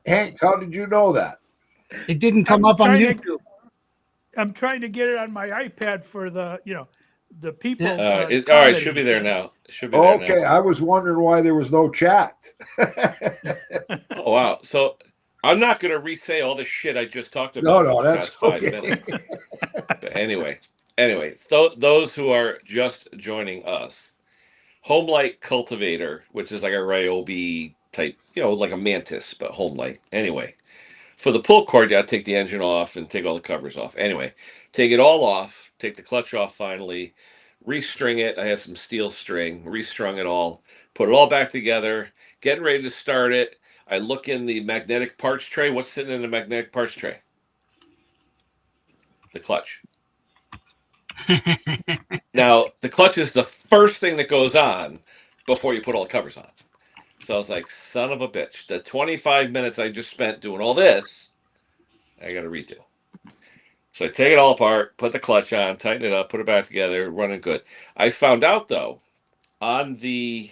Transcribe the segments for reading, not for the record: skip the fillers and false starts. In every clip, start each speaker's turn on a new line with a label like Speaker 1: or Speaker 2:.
Speaker 1: Hank, how did you know that?
Speaker 2: It didn't come
Speaker 3: I'm
Speaker 2: up on
Speaker 3: trying to
Speaker 2: YouTube.
Speaker 3: I'm trying to get it on my iPad for the
Speaker 2: Yeah.
Speaker 3: people
Speaker 4: All right,
Speaker 3: commenting.
Speaker 4: should be there now. It should be there now.
Speaker 1: Okay, I was wondering why there was no chat.
Speaker 4: Oh wow! So I'm not going to re-say all the shit I just talked
Speaker 1: No,
Speaker 4: about for
Speaker 1: no,
Speaker 4: the
Speaker 1: that's
Speaker 4: past five
Speaker 1: okay.
Speaker 4: minutes. But anyway, those who are just joining us, home light cultivator, which is like a Ryobi type, like a mantis, but home light. Anyway, for the pull cord, you got to take the engine off and take all the covers off. Anyway, take it all off, take the clutch off finally, restring it. I have some steel string, restrung it all, put it all back together, getting ready to start it. I look in the magnetic parts tray. What's sitting in the magnetic parts tray? The clutch. Now, the clutch is the first thing that goes on before you put all the covers on. So I was like, son of a bitch. The 25 minutes I just spent doing all this, I got to redo. So I take it all apart, put the clutch on, tighten it up, put it back together, running good. I found out though, on the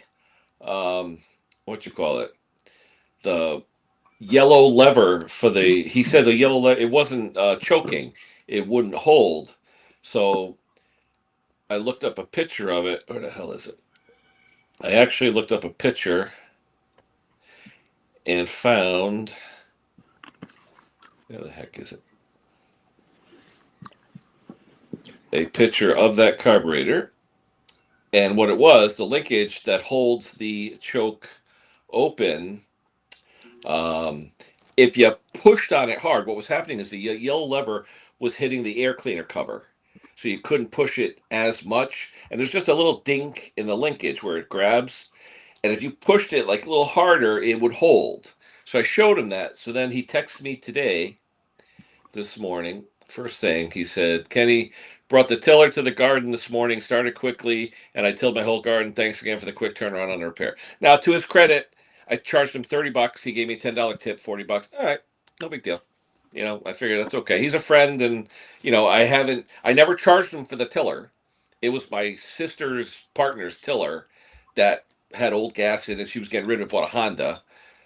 Speaker 4: what you call it, the yellow lever for the, he said the yellow lever, it wasn't choking, it wouldn't hold. So I looked up a picture of it. Where the hell is it? I actually looked up a picture and found, where the heck is it? A picture of that carburetor. And what it was, the linkage that holds the choke open, um, if you pushed on it hard, what was happening is the yellow lever was hitting the air cleaner cover. So you couldn't push it as much. And there's just a little dink in the linkage where it grabs. And if you pushed it like a little harder, it would hold. So I showed him that. So then he texted me today, this morning, first thing. He said, Kenny, brought the tiller to the garden this morning, started quickly, and I tilled my whole garden. Thanks again for the quick turnaround on the repair. Now, to his credit, I charged him $30. He gave me $10 tip, $40. All right, no big deal. I figured that's okay. He's a friend, and I never charged him for the tiller. It was my sister's partner's tiller that had old gas in it. She was getting rid of a Honda,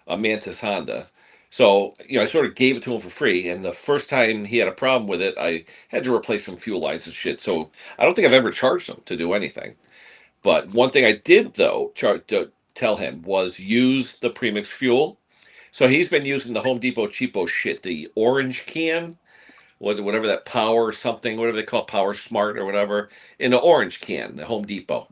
Speaker 4: a Mantis Honda. So, I sort of gave it to him for free. And the first time he had a problem with it, I had to replace some fuel lines and shit. So I don't think I've ever charged him to do anything. But one thing I did, though, to tell him was use the premix fuel. So he's been using the Home Depot cheapo shit, the orange can, whatever that power something, whatever they call it, Power Smart or whatever, in the orange can, the Home Depot.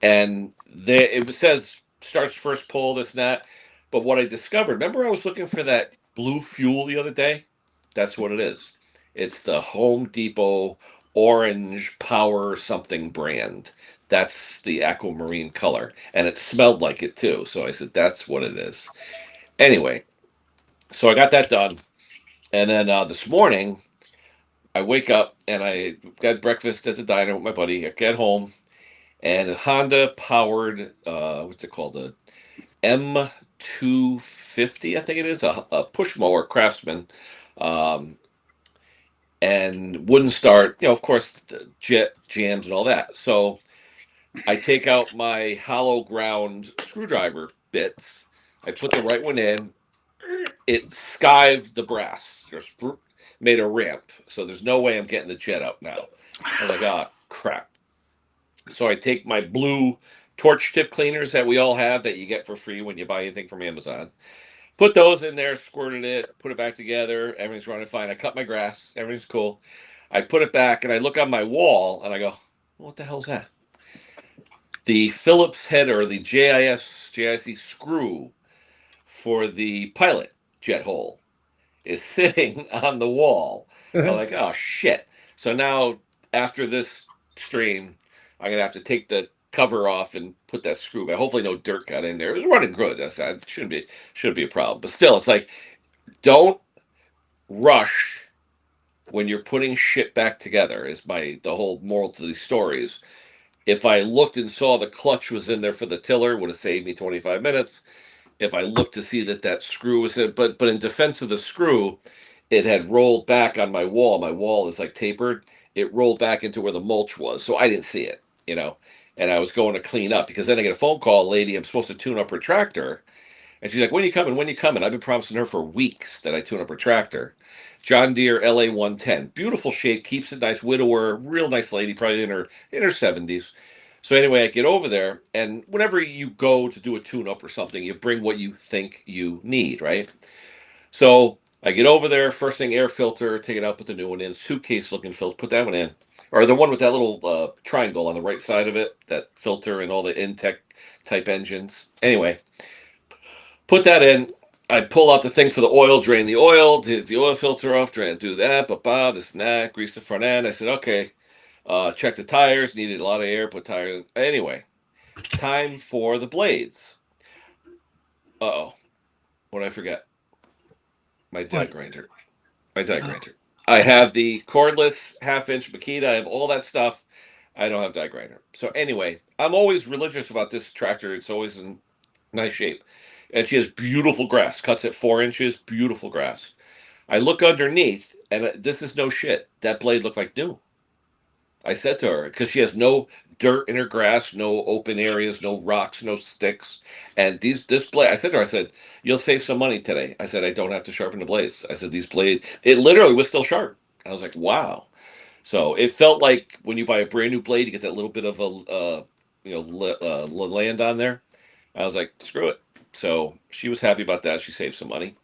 Speaker 4: And it says starts first pull, this and that. But what I discovered, remember I was looking for that blue fuel the other day? That's what it is. It's the Home Depot orange power something brand. That's the aquamarine color. And it smelled like it too. So I said, that's what it is. Anyway, so I got that done. And then this morning, I wake up and I got breakfast at the diner with my buddy. I get home and a Honda powered, what's it called? A M250, I think it is, a push mower Craftsman, um, and wouldn't start. Of course, the jet jams and all that. So I take out my hollow ground screwdriver bits. I put the right one in. It skived the brass. Just made a ramp. So there's no way I'm getting the jet out now. I was like, ah, crap. So I take my blue torch tip cleaners that we all have that you get for free when you buy anything from Amazon. Put those in there, squirted it, put it back together. Everything's running fine. I cut my grass. Everything's cool. I put it back and I look on my wall and I go, what the hell's that? The Phillips head or the JIC screw for the pilot jet hole is sitting on the wall. I'm like, oh shit. So now after this stream, I'm gonna have to take the cover off and put that screw back. Hopefully no dirt got in there. It was running good. That shouldn't be a problem. But still, it's like, don't rush when you're putting shit back together is the whole moral to these stories. If I looked and saw the clutch was in there for the tiller, would have saved me 25 minutes. If I looked to see that screw was in, but in defense of the screw, it had rolled back on my wall. My wall is like tapered. It rolled back into where the mulch was, so I didn't see it. And I was going to clean up because then I get a phone call, lady. I'm supposed to tune up her tractor, And she's like, when are you coming? When are you coming? I've been promising her for weeks that I tune up her tractor. John Deere LA 110. Beautiful shape, keeps it nice, widower, real nice lady, probably in her 70s. So anyway, I get over there, and whenever you go to do a tune up or something, you bring what you think you need, right? So I get over there, first thing air filter, take it out, put the new one in, suitcase looking filter, put that one in. Or the one with that little triangle on the right side of it, that filter and all the Intech type engines. Anyway, put that in. I pull out the thing for the oil, drain the oil, take the oil filter off, do that, this and that, grease the front end. I said, okay, check the tires, needed a lot of air, put tires in. Anyway, time for the blades. Uh-oh, what did I forget? My die
Speaker 3: What?
Speaker 4: grinder. My die grinder. I have the cordless half-inch Makita. I have all that stuff. I don't have die grinder. So anyway, I'm always religious about this tractor. It's always in nice shape. And she has beautiful grass. Cuts at 4 inches. Beautiful grass. I look underneath, and this is no shit. That blade looked like new. I said to her, because she has no dirt in her grass, no open areas, no rocks, no sticks. And this blade, I said to her, I said, you'll save some money today. I said, I don't have to sharpen the blades. I said, these blades, it literally was still sharp. I was like, wow. So it felt like when you buy a brand new blade, you get that little bit of land on there. I was like, screw it. So she was happy about that. She saved some money.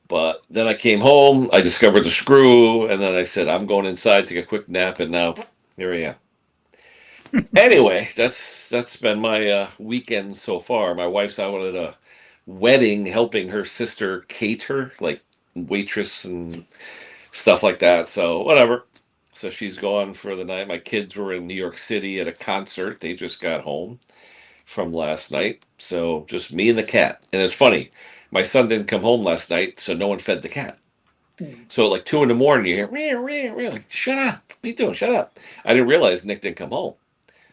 Speaker 4: But then I came home, I discovered the screw, and then I said, I'm going inside, take a quick nap, and now here I am. Anyway, that's been my weekend so far. My wife's out at a wedding helping her sister cater, like waitress and stuff like that. So whatever. So she's gone for the night. My kids were in New York City at a concert. They just got home from last night. So just me and the cat. And it's funny, my son didn't come home last night, so no one fed the cat. So at like 2 in the morning, you hear, rear, rear, rear, like, shut up. What are you doing? Shut up. I didn't realize Nick didn't come home.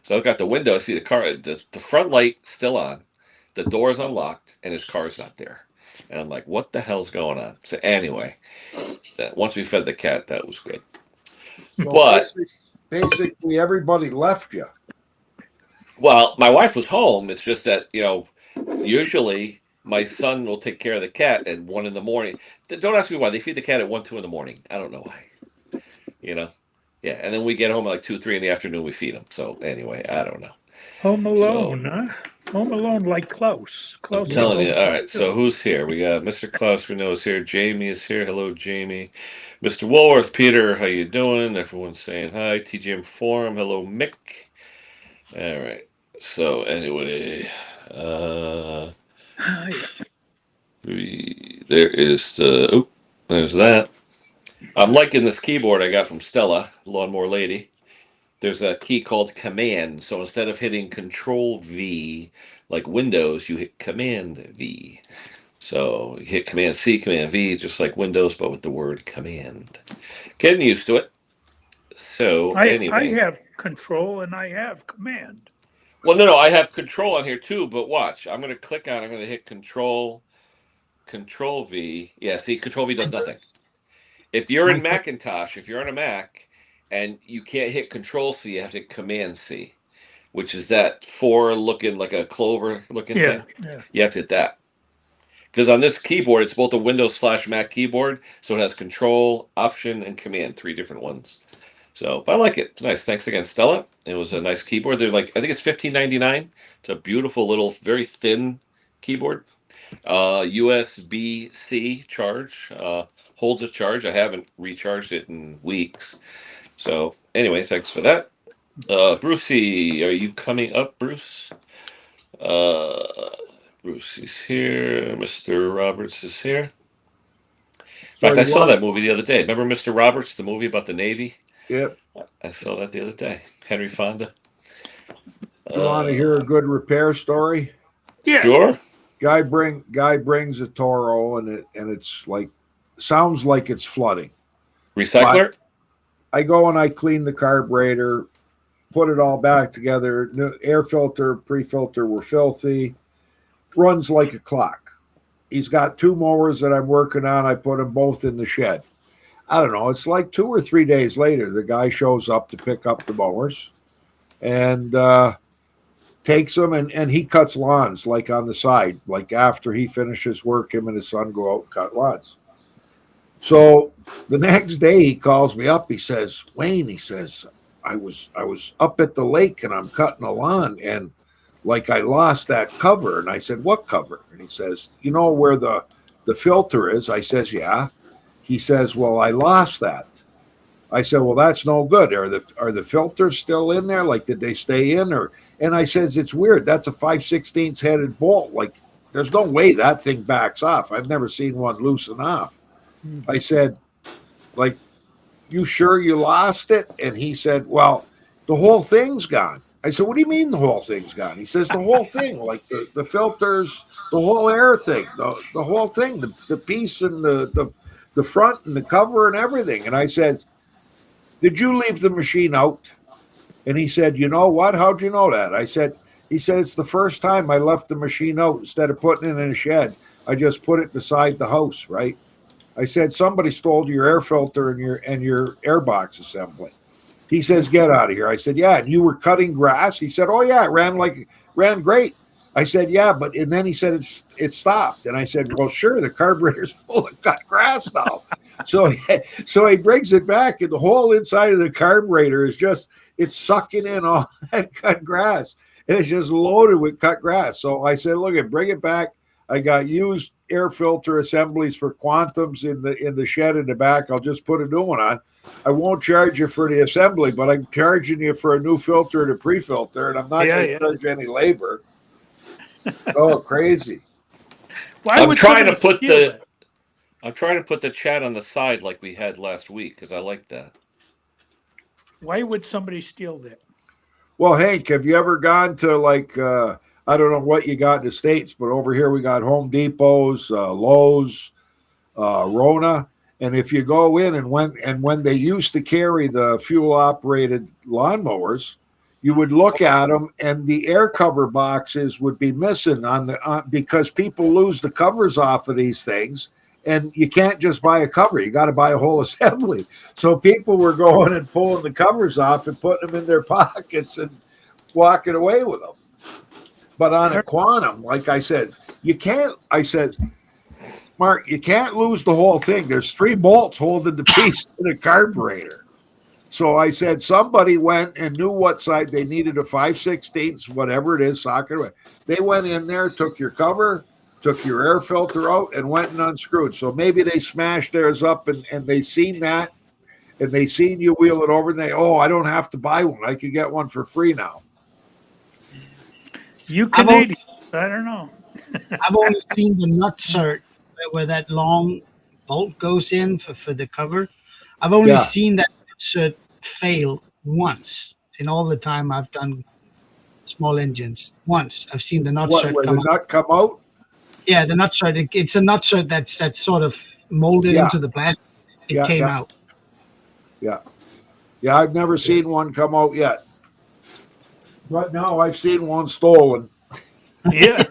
Speaker 4: So I look out the window, I see the car, the front light still on, the door's unlocked, and his car's not there. And I'm like, what the hell's going on? So anyway, once we fed the cat, that was good.
Speaker 1: So
Speaker 4: But
Speaker 1: basically, everybody left you.
Speaker 4: well, my wife was home. It's just that, usually my son will take care of the cat at 1 in the morning. Don't ask me why. They feed the cat at 1, 2 in the morning. I don't know why. Yeah. And then we get home at like 2, 3 in the afternoon. We feed him. So anyway, I don't know.
Speaker 3: Home
Speaker 4: So
Speaker 3: Alone, huh? Home Alone like Klaus.
Speaker 4: I'm
Speaker 3: Klaus is
Speaker 4: telling you.
Speaker 3: home
Speaker 4: All right.
Speaker 3: too.
Speaker 4: So who's here? We got Mr. Klaus. We know is here. Jamie is here. Hello, Jamie. Mr. Woolworth. Peter, how you doing? Everyone's saying hi. TGM Forum. Hello, Mick. All right. So anyway,
Speaker 3: Ah, yeah.
Speaker 4: there is there's that. I'm liking this keyboard I got from Stella, Lawnmower Lady. There's a key called Command. So instead of hitting Control V like Windows, you hit Command V. So you hit Command C, Command V, just like Windows, but with the word Command. Getting used to it. So
Speaker 3: I
Speaker 4: anyway,
Speaker 3: have control and I have command.
Speaker 4: well, no, I have Control on here too. But watch, I'm going to click on. I'm going to hit Control V. Yeah, see, Control V does nothing. If you're in Macintosh, if you're on a Mac, and you can't hit Control C, you have to hit Command C, which is that four looking like a clover looking
Speaker 3: Yeah,
Speaker 4: thing.
Speaker 3: yeah.
Speaker 4: You have to hit that. Because on this keyboard, it's both a Windows/Mac keyboard, so it has Control, Option, and Command, 3 different ones. So, but I like it. It's nice. Thanks again, Stella. It was a nice keyboard. They're like, I think it's $15.99. It's a beautiful little, very thin keyboard. USB-C charge. Holds a charge. I haven't recharged it in weeks. So anyway, thanks for that. Brucey, are you coming up, Bruce? Uh, Brucey's here. Mr. Roberts is here. In
Speaker 1: So
Speaker 4: fact, I
Speaker 1: you
Speaker 4: saw
Speaker 1: want?
Speaker 4: that movie the other day. Remember Mr. Roberts, the movie about the Navy?
Speaker 1: Yep.
Speaker 4: I saw that the other day. Henry Fonda.
Speaker 1: You want to hear a good repair story?
Speaker 3: Yeah.
Speaker 4: Sure.
Speaker 1: Guy brings a Toro and it's like sounds like it's flooding.
Speaker 4: Recycler?
Speaker 1: I go and I clean the carburetor, put it all back together. New air filter, pre-filter were filthy. Runs like a clock. He's got 2 mowers that I'm working on. I put them both in the shed. I don't know. It's like 2 or 3 days later, the guy shows up to pick up the mowers, and takes them and he cuts lawns like on the side. Like after he finishes work, him and his son go out and cut lawns. So the next day he calls me up. He says, Wayne, he says, I was up at the lake and I'm cutting a lawn and like I lost that cover. And I said, what cover? And he says, you know where the filter is? I says, yeah. He says, well, I lost that. I said, well, that's no good. Are the filters still in there? Like, did they stay in? Or and I says, it's weird. That's a 5/16 headed bolt. Like, there's no way that thing backs off. I've never seen one loosen off. I said, like, you sure you lost it? And he said, well, the whole thing's gone. I said, what do you mean the whole thing's gone? He says, the whole thing, like the filters, the whole air thing, the whole thing, the piece and the front and the cover and everything. And I said, did you leave the machine out? And he said, you know what? How'd you know that? He said, it's the first time I left the machine out instead of putting it in a shed. I just put it beside the house, right? I said, somebody stole your air filter and your air box assembly. He says, get out of here. I said, yeah. And you were cutting grass? He said, oh yeah, it ran great. I said, yeah, and then he said it stopped. And I said, well, sure, the carburetor's full of cut grass now. So he brings it back, and the whole inside of the carburetor is it's sucking in all that cut grass. And it's just loaded with cut grass. So I said, look, bring it back. I got used air filter assemblies for Quantums in the shed in the back. I'll just put a new one on. I won't charge you for the assembly, but I'm charging you for a new filter and a pre-filter, and I'm not going to charge any labor. Oh, crazy!
Speaker 4: I'm trying to put the chat on the side like we had last week because I like that.
Speaker 3: Why would somebody steal that?
Speaker 1: Well, Hank, have you ever gone to I don't know what you got in the States, but over here we got Home Depots, Lowe's, Rona. And if you go in and when they used to carry the fuel operated lawnmowers, you would look at them and the air cover boxes would be missing because people lose the covers off of these things. And you can't just buy a cover. You got to buy a whole assembly. So people were going and pulling the covers off and putting them in their pockets and walking away with them. But on a Quantum, like I said, Mark, you can't lose the whole thing. There's 3 bolts holding the piece to the carburetor. So I said, somebody went and knew what side they needed a 5/16, whatever it is, socket away. They went in there, took your cover, took your air filter out, and went and unscrewed. So maybe they smashed theirs up and they seen that, and they seen you wheel it over, and I don't have to buy one. I could get one for free now.
Speaker 3: You Canadians, I don't know.
Speaker 2: I've only seen the nutsert where that long bolt goes in for the cover. I've only seen that nutsert fail once in all the time I've done small engines. Once I've seen the nutsert
Speaker 1: come out.
Speaker 2: Yeah, the nutsert. It's a nutsert that's sort of molded into the plastic. It came out.
Speaker 1: Yeah. I've never seen one come out yet. But now I've seen one stolen.
Speaker 3: Yeah.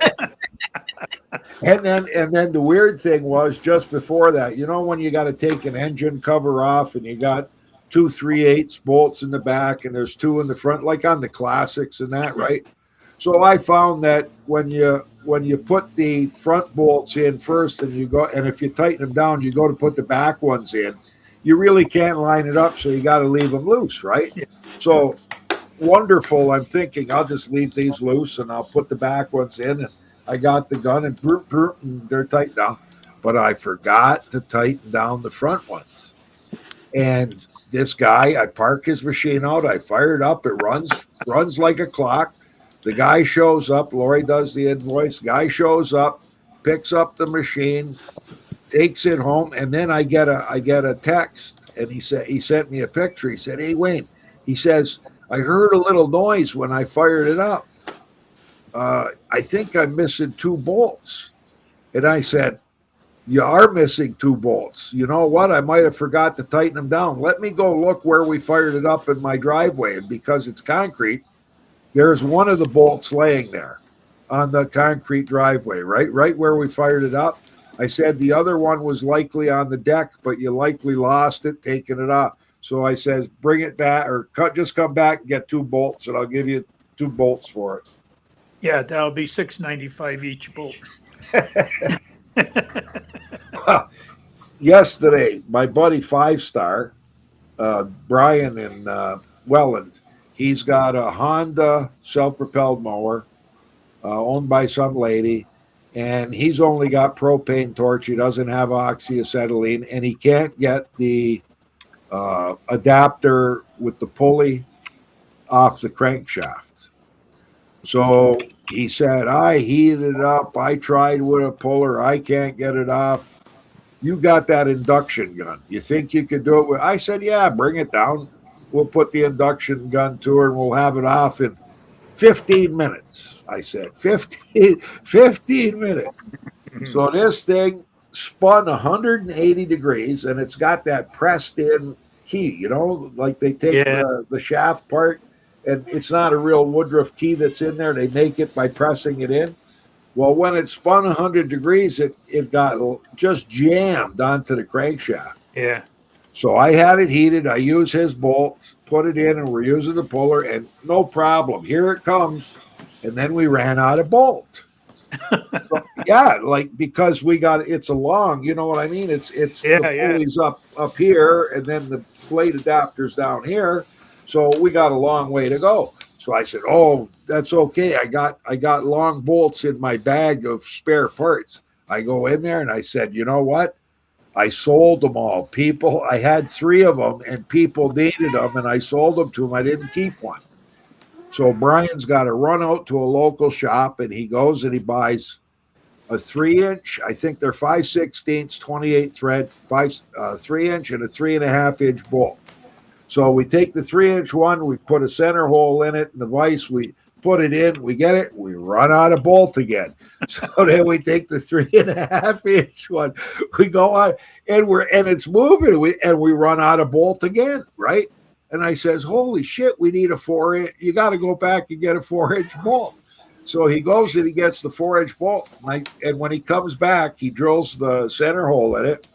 Speaker 1: And then the weird thing was just before that, when you got to take an engine cover off and you got 2 3/8 bolts in the back and there's 2 in the front, like on the classics and that, right? So I found that when you put the front bolts in first and if you tighten them down, you go to put the back ones in, you really can't line it up, so you got to leave them loose, right? Yeah. So wonderful. I'm thinking I'll just leave these loose and I'll put the back ones in, and I got the gun and they're tightened down, but I forgot to tighten down the front ones. And this guy, I park his machine out, I fire it up, it runs like a clock. The guy shows up, Lori does the invoice, guy shows up, picks up the machine, takes it home, and then I get a text, and he sent me a picture. He said, hey Wayne, he says, I heard a little noise when I fired it up. I think I'm missing 2 bolts. And I said, you are missing 2 bolts. You know what? I might have forgot to tighten them down. Let me go look where we fired it up in my driveway. And because it's concrete, there's one of the bolts laying there on the concrete driveway, right where we fired it up. I said the other one was likely on the deck, but you likely lost it taking it off. So I says, bring it back, or just come back and get 2 bolts, and I'll give you 2 bolts for it.
Speaker 3: Yeah, that'll be $6.95 each bolt.
Speaker 1: Yesterday, my buddy Five Star, Brian in Welland, he's got a Honda self-propelled mower owned by some lady, and he's only got propane torch. He doesn't have oxyacetylene, and he can't get the adapter with the pulley off the crankshaft. So he said, I heated it up. I tried with a puller. I can't get it off. You got that induction gun. You think you could do it? I said, yeah, bring it down. We'll put the induction gun to her and we'll have it off in 15 minutes. I said, 15 minutes. So this thing spun 180 degrees and it's got that pressed in key, like they take
Speaker 3: Yeah.
Speaker 1: the shaft part and it's not a real Woodruff key that's in there. They make it by pressing it in. Well, when it spun 100 degrees, it got just jammed onto the crankshaft.
Speaker 3: Yeah.
Speaker 1: So I had it heated. I use his bolts, put it in, and we're using the puller, and no problem. Here it comes. And then we ran out of bolt. So, yeah, like because it's a long, you know what I mean? It's the pulley's up here, and then the blade adapter's down here. So we got a long way to go. So I said, "Oh, that's okay. I got long bolts in my bag of spare parts." I go in there and I said, "You know what? I sold them all. I had 3 of them, and people needed them, and I sold them to them. I didn't keep one." So Brian's got to run out to a local shop, and he goes and he buys a 3-inch. I think they're 5/16, 28 thread, 3-inch and a 3.5-inch bolt. So we take the 3-inch one, we put a center hole in it, and the vise, we put it in, we get it, we run out of bolt again. So then we take the 3.5-inch one, we go on, and it's moving, and we run out of bolt again, right? And I says, holy shit, we need a 4-inch. You got to go back and get a 4-inch bolt. So he goes and he gets the 4-inch bolt. And when he comes back, he drills the center hole in it.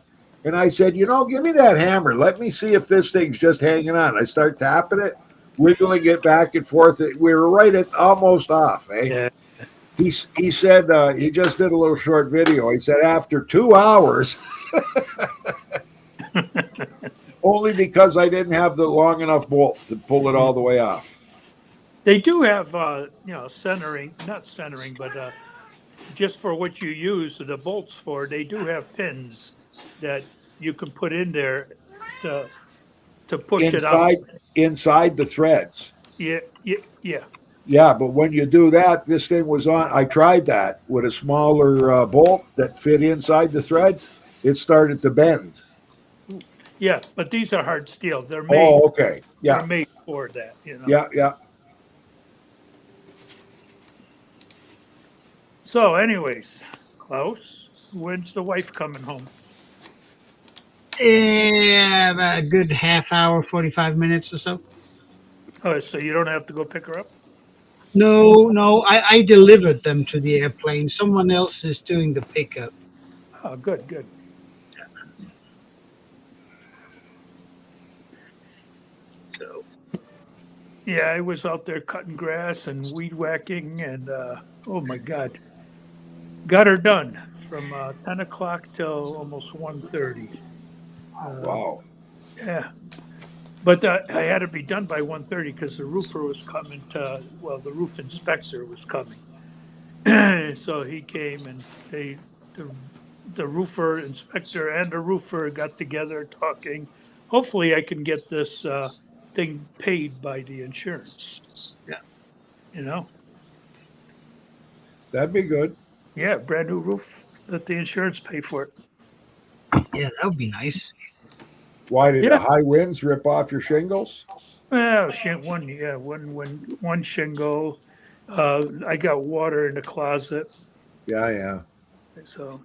Speaker 1: And I said, give me that hammer. Let me see if this thing's just hanging on. I start tapping it, wiggling it back and forth. We were right at almost off, eh?
Speaker 3: Yeah.
Speaker 1: He said, he just did a little short video. He said, after 2 hours, only because I didn't have the long enough bolt to pull it all the way off.
Speaker 3: They do have, centering, not centering, but just for what you use the bolts for, they do have pins that you can put in there to push it out.
Speaker 1: Inside the threads.
Speaker 3: Yeah.
Speaker 1: Yeah, but when you do that, this thing was on. I tried that with a smaller bolt that fit inside the threads. It started to bend.
Speaker 3: Yeah, but these are hard steel. They're made.
Speaker 1: Oh, okay. Yeah.
Speaker 3: They're made for that.
Speaker 1: Yeah.
Speaker 3: So, anyways, Klaus, when's the wife coming home?
Speaker 2: Yeah, about a good half hour, 45 minutes or so.
Speaker 3: Oh, so you don't have to go pick her up?
Speaker 2: No, I delivered them to the airplane. Someone else is doing the pickup.
Speaker 3: Oh, good.
Speaker 2: So,
Speaker 3: yeah, I was out there cutting grass and weed whacking, and oh my God, got her done from 10 o'clock till almost 1:30.
Speaker 1: Wow.
Speaker 3: Yeah, but I had to be done by 1:30 because the roofer was coming the roof inspector was coming. So he came and the roofer inspector and the roofer got together talking. Hopefully I can get this thing paid by the insurance.
Speaker 2: yeah.
Speaker 1: That'd be good.
Speaker 3: Yeah, brand new roof. Let the insurance pay for it.
Speaker 2: Yeah, that would be nice.
Speaker 1: Why did
Speaker 3: Yeah.
Speaker 1: the high winds rip off your shingles?
Speaker 3: Well, one shingle. I got water in the closet,
Speaker 1: Yeah.
Speaker 3: so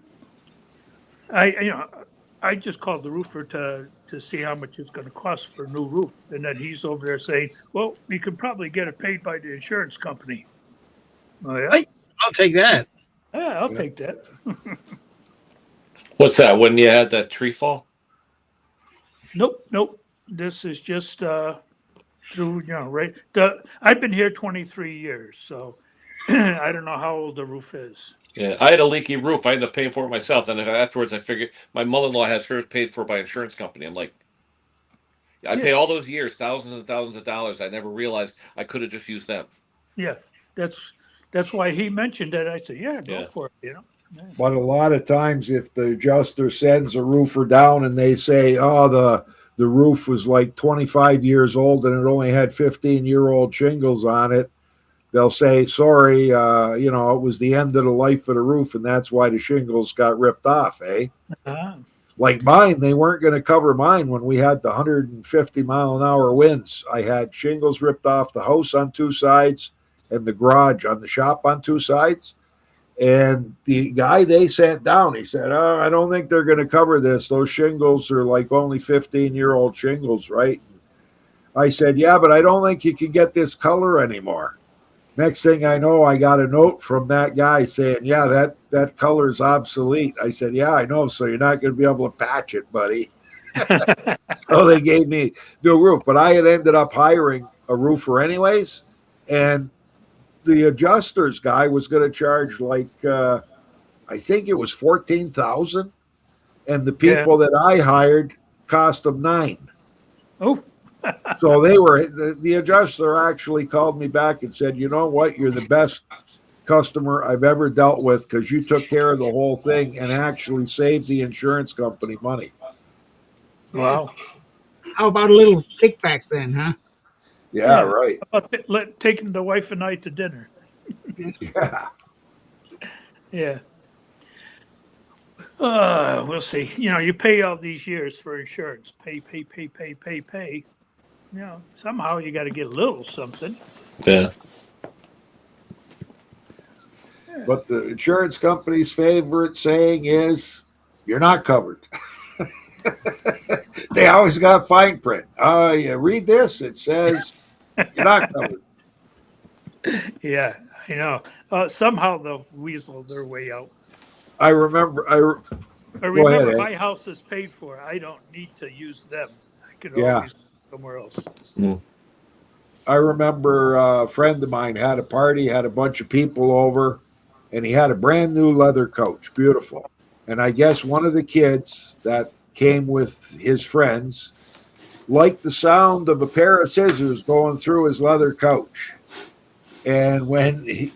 Speaker 3: I just called the roofer to see how much it's going to cost for a new roof, and then he's over there saying, "Well, you could probably get it paid by the insurance company." Oh yeah,
Speaker 2: Hey, I'll take that.
Speaker 3: yeah, I'll take that.
Speaker 4: What's that? When you had that tree fall?
Speaker 3: Nope. This is just through right. I've been here 23 years, so I don't know how old the roof is.
Speaker 4: Yeah, I had a leaky roof. I ended up paying for it myself. And afterwards, I figured my mother-in-law has hers paid for by insurance company. I'm like, I
Speaker 3: Yeah.
Speaker 4: pay all those years, thousands and thousands of dollars. I never realized I could have just used them.
Speaker 3: Yeah, that's why he mentioned it. I said, yeah, go
Speaker 4: Yeah.
Speaker 3: for it. Yeah.
Speaker 1: But a lot of times, if the adjuster sends a roofer down and they say, "Oh, the roof was like 25 years old and it only had 15-year-old shingles on it," they'll say, "Sorry, it was the end of the life of the roof, and that's why the shingles got ripped off."
Speaker 3: Ah,
Speaker 1: Like mine, they weren't going to cover mine when we had the 150-mile-an-hour winds. I had shingles ripped off the house on two sides and the garage on the shop on two sides. And the guy they sent down, he said, "Oh, I don't think they're going to cover this. Those shingles are like only 15-year-old shingles, right?" I said, "Yeah, but I don't think you can get this color anymore." Next thing I know, I got a note from that guy saying, "Yeah, that color is obsolete." I said, "Yeah, I know. So you're not going to be able to patch it, buddy." So they gave me new roof, but I had ended up hiring a roofer anyways, and the adjusters guy was going to charge like I think it was 14,000, and the
Speaker 3: yeah.
Speaker 1: people that I hired cost them 9.
Speaker 3: Oh,
Speaker 1: So the adjuster actually called me back and said, "You know what? You're the best customer I've ever dealt with because you took care of the whole thing and actually saved the insurance company money."
Speaker 3: wow.
Speaker 2: How about a little kickback then, huh?
Speaker 1: Yeah, right.
Speaker 3: How about taking the wife and I to dinner?
Speaker 1: Yeah.
Speaker 3: Yeah. We'll see. You pay all these years for insurance. Pay. Somehow you got to get a little something.
Speaker 4: Yeah.
Speaker 1: But the insurance company's favorite saying is, "You're not covered." They always got fine print. You read this, it says you're not covered.
Speaker 3: Yeah, I know. Somehow they'll weasel their way out.
Speaker 1: I remember.
Speaker 3: But
Speaker 1: Go ahead,
Speaker 3: remember,
Speaker 1: Ed.
Speaker 3: my house is paid for. I don't need to use them. I could
Speaker 1: Yeah,
Speaker 3: always go somewhere else.
Speaker 1: I remember a friend of mine had a party, had a bunch of people over, and he had a brand new leather coach, beautiful. And I guess one of the kids that came with his friends liked the sound of a pair of scissors going through his leather coach. And when he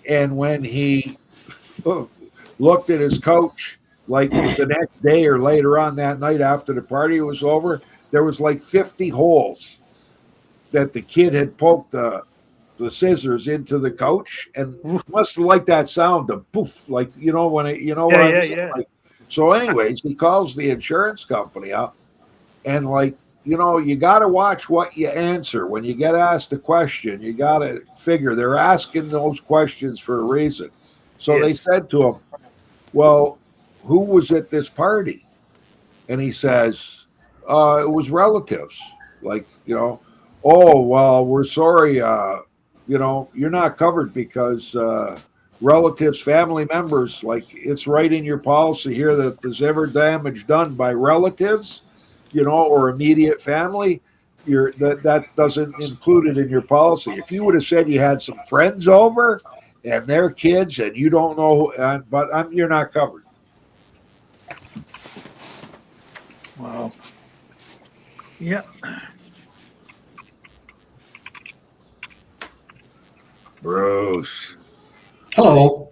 Speaker 1: looked at his coach, like the next day or later on that night after the party was over, there was like 50 holes that the kid had poked the scissors into the coach, and must have liked that sound of poof, like when it, what I mean.
Speaker 3: Yeah.
Speaker 1: Like, so, anyways, he calls the insurance company up, and you got to watch what you answer when you get asked a question. You got to figure they're asking those questions for a reason. So they
Speaker 3: Yes.
Speaker 1: said to him, "Well, who was at this party?" And he says, "It was relatives." Like, "Oh, well, we're sorry. You're not covered because relatives, family members, like it's right in your policy here that if there's ever damage done by relatives, or immediate family, that doesn't include it in your policy. If you would have said you had some friends over and their kids and you don't know, you're not covered."
Speaker 3: Wow. Yeah.
Speaker 1: Bruce,
Speaker 5: Hello.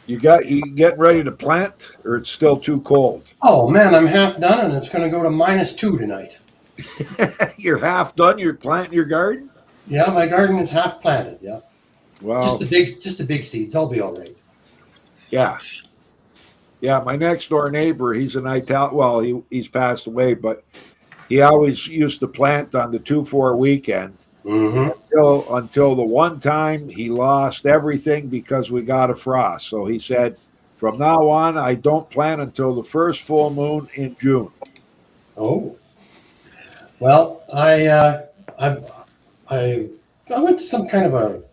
Speaker 1: you getting ready to plant, or it's still too cold?
Speaker 5: Oh man, I'm half done and it's going to go to -2 tonight.
Speaker 1: You're half done. You're planting your garden.
Speaker 5: Yeah, my garden is half planted. Yeah,
Speaker 1: Well,
Speaker 5: just the big seeds. I'll be all right.
Speaker 1: yeah. My next door neighbor, he's an Italian. Well, he's passed away, but he always used to plant on the 2-4 weekend
Speaker 5: Mm-hmm.
Speaker 1: until the one time he lost everything because we got a frost. So he said, "From now on, I don't plant until the first full moon in June."
Speaker 5: Oh, well, I went to some kind of a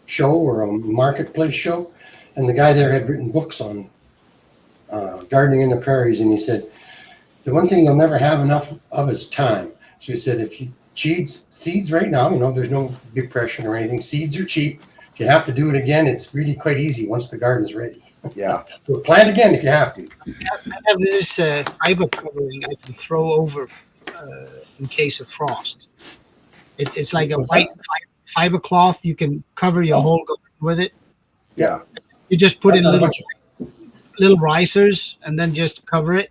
Speaker 5: show or a marketplace show, and the guy there had written books on gardening in the prairies, and he said the one thing you'll never have enough of is time. So he said if you seeds right now, there's no depression or anything. Seeds are cheap. If you have to do it again, it's really quite easy once the garden's ready.
Speaker 1: Yeah.
Speaker 5: So plant again if you have to.
Speaker 2: I have this fiber covering I can throw over in case of frost. It's like a
Speaker 5: What's
Speaker 2: white
Speaker 5: that?
Speaker 2: fiber cloth. You can cover your whole garden with it.
Speaker 1: Yeah.
Speaker 2: You just put
Speaker 5: I've
Speaker 2: in
Speaker 5: got a bunch of-
Speaker 2: little risers and then just cover it,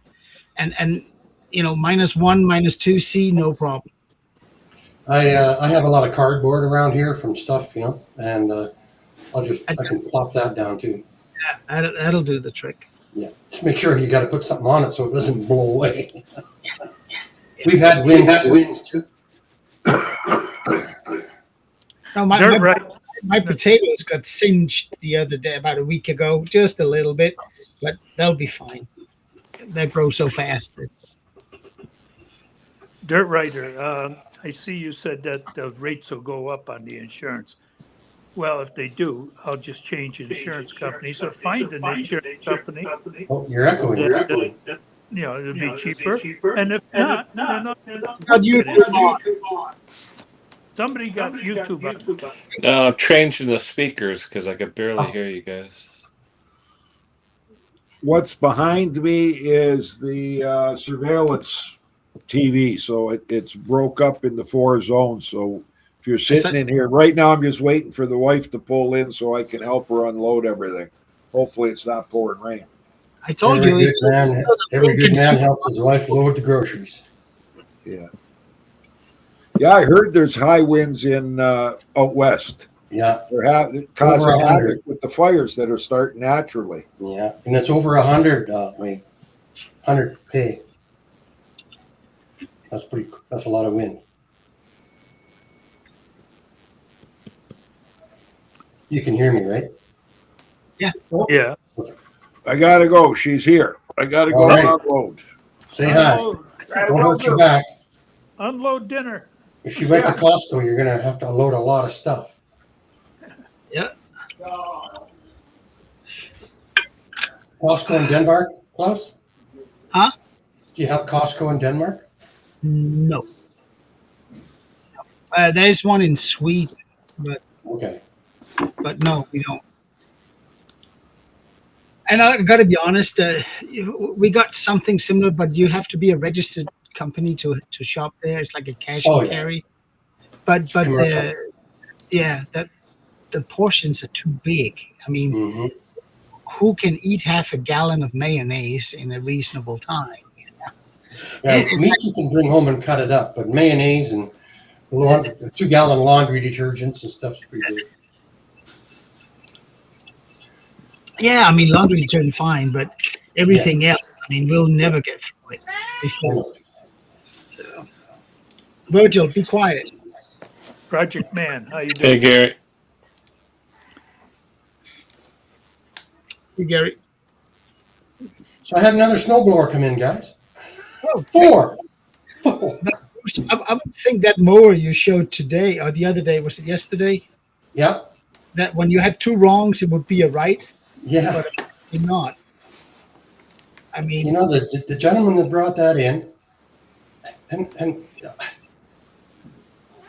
Speaker 2: and -1, -2C, no problem.
Speaker 5: I have a lot of cardboard around here from stuff, and I can plop that down too.
Speaker 2: Yeah, that'll do the trick.
Speaker 5: Yeah, just make sure you got to put something on it so it doesn't blow away. We've had winds too.
Speaker 2: No,
Speaker 3: Dirt right.
Speaker 2: my potatoes got singed the other day, about a week ago, just a little bit, but they'll be fine. They grow so fast.
Speaker 3: Dirt Rider, I see you said that the rates will go up on the insurance. Well, if they do, I'll just change insurance companies or find an insurance company.
Speaker 5: Oh, you're echoing.
Speaker 3: It'll be cheaper. And if not, then
Speaker 2: Got YouTube on.
Speaker 3: somebody got YouTube on.
Speaker 4: No, I'm changing the speakers because I could barely hear you guys.
Speaker 1: What's behind me is the surveillance TV. So it's broke up into 4 zones. So if you're sitting in here right now, I'm just waiting for the wife to pull in so I can help her unload everything. Hopefully it's not pouring rain.
Speaker 2: I told
Speaker 5: Every
Speaker 2: you.
Speaker 5: good man helps his wife load the groceries.
Speaker 1: Yeah. Yeah, I heard there's high winds in out west.
Speaker 5: Yeah,
Speaker 1: They're causing havoc with the fires that are starting naturally.
Speaker 5: yeah, and it's over 100. 100 K. That's a lot of wind. You can hear me, right?
Speaker 3: Yeah.
Speaker 1: I gotta go. She's here. I gotta go
Speaker 5: All right.
Speaker 1: unload.
Speaker 5: Say hi. Don't hurt your back.
Speaker 3: Unload dinner.
Speaker 5: If you went to Costco, you're gonna have to unload a lot of stuff.
Speaker 2: Yeah.
Speaker 5: Costco in Denmark, Klaus?
Speaker 2: Huh?
Speaker 5: Do you have Costco in Denmark?
Speaker 2: No. There's one in Sweden,
Speaker 5: Okay.
Speaker 2: but no, we don't. And I got to be honest, we got something similar, but you have to be a registered company to shop there. It's like a cash and carry. But
Speaker 5: commercial.
Speaker 2: the portions are too big. I mean,
Speaker 5: Mm-hmm.
Speaker 2: who can eat half a gallon of mayonnaise in a reasonable time?
Speaker 5: Yeah, meat you can bring home and cut it up, but mayonnaise and 2-gallon laundry detergents and stuff's pretty good.
Speaker 2: Yeah, I mean, laundry detergent fine, but everything else, I mean, we'll never get through it before. So, Virgil, be quiet.
Speaker 3: Project Man, how you
Speaker 4: Hey,
Speaker 3: doing?
Speaker 4: Gary.
Speaker 2: Hey, Gary.
Speaker 5: So I had another snowblower come in, guys.
Speaker 2: Oh,
Speaker 5: 4.
Speaker 2: I would think that mower you showed today or the other day, was it yesterday?
Speaker 5: Yeah,
Speaker 2: That when you had 2 wrongs, it would be a right,
Speaker 5: yeah.
Speaker 2: but it not. I mean,
Speaker 5: The gentleman that brought that in, and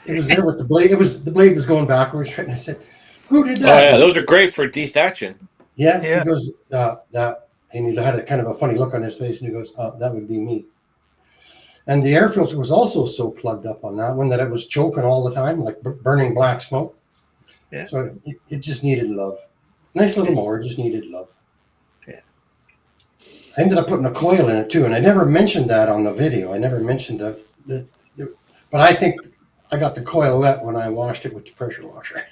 Speaker 5: it was there with the blade. The blade was going backwards, right? And I said, "Who did
Speaker 4: Oh
Speaker 5: that?"
Speaker 4: yeah, those are great for dethatching.
Speaker 5: Yeah,
Speaker 3: Yeah.
Speaker 5: he goes, that, and he had a kind of a funny look on his face, and he goes, that would be me. And the air filter was also so plugged up on that one that it was choking all the time, like burning black smoke.
Speaker 2: Yeah.
Speaker 5: So it just needed love. Nice little mower, just needed love.
Speaker 2: Yeah.
Speaker 5: I ended up putting a coil in it too, and I never mentioned that on the video. I never mentioned but I think I got the coil wet when I washed it with the pressure washer.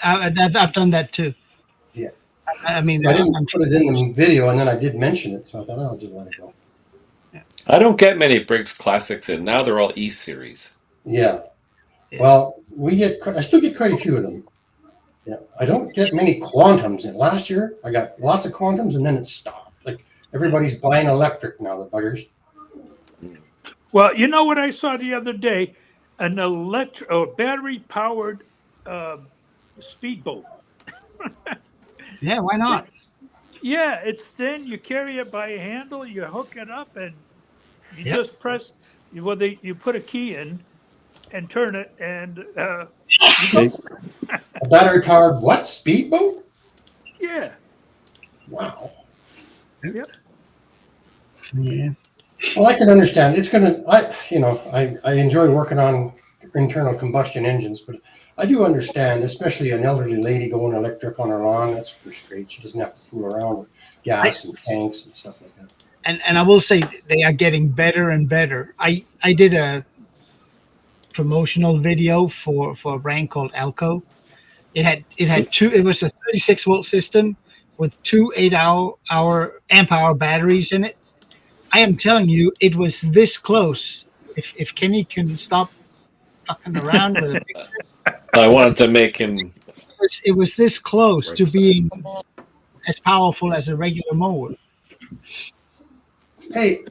Speaker 2: I've done that too.
Speaker 5: Yeah.
Speaker 2: I mean,
Speaker 5: I didn't put it in the video, and then I did mention it, so I thought I'll just let it go.
Speaker 4: I don't get many Briggs Classics in. Now they're all E-Series.
Speaker 5: Yeah.
Speaker 2: Yeah.
Speaker 5: Well, I still get quite a few of them. Yeah. I don't get many quantums in. Last year, I got lots of quantums, and then it stopped. Like everybody's buying electric now, the buggers.
Speaker 3: Well, you know what I saw the other day? An battery-powered speedboat.
Speaker 2: yeah, why not?
Speaker 3: Yeah, it's thin. You carry it by a handle. You hook it up, and you
Speaker 2: Yep.
Speaker 3: just press. You put a key in, and turn it, and you
Speaker 4: Hey,
Speaker 3: go.
Speaker 5: A battery powered what? Speedboat?
Speaker 3: Yeah.
Speaker 5: Wow.
Speaker 2: Yeah.
Speaker 5: Well, I can understand. It's gonna. I enjoy working on internal combustion engines, but I do understand, especially an elderly lady going electric on her lawn. That's first great. She doesn't have to fool around with gas and tanks and stuff like that.
Speaker 2: And I will say they are getting better and better. I did a promotional video for a brand called Alco. It had two. It was a 36-volt system with two 8-hour amp hour batteries in it. I am telling you, it was this close. If Kenny can stop fucking around with it,
Speaker 4: I wanted to make him.
Speaker 2: it was this close to being as powerful as a regular mower.
Speaker 5: Hey,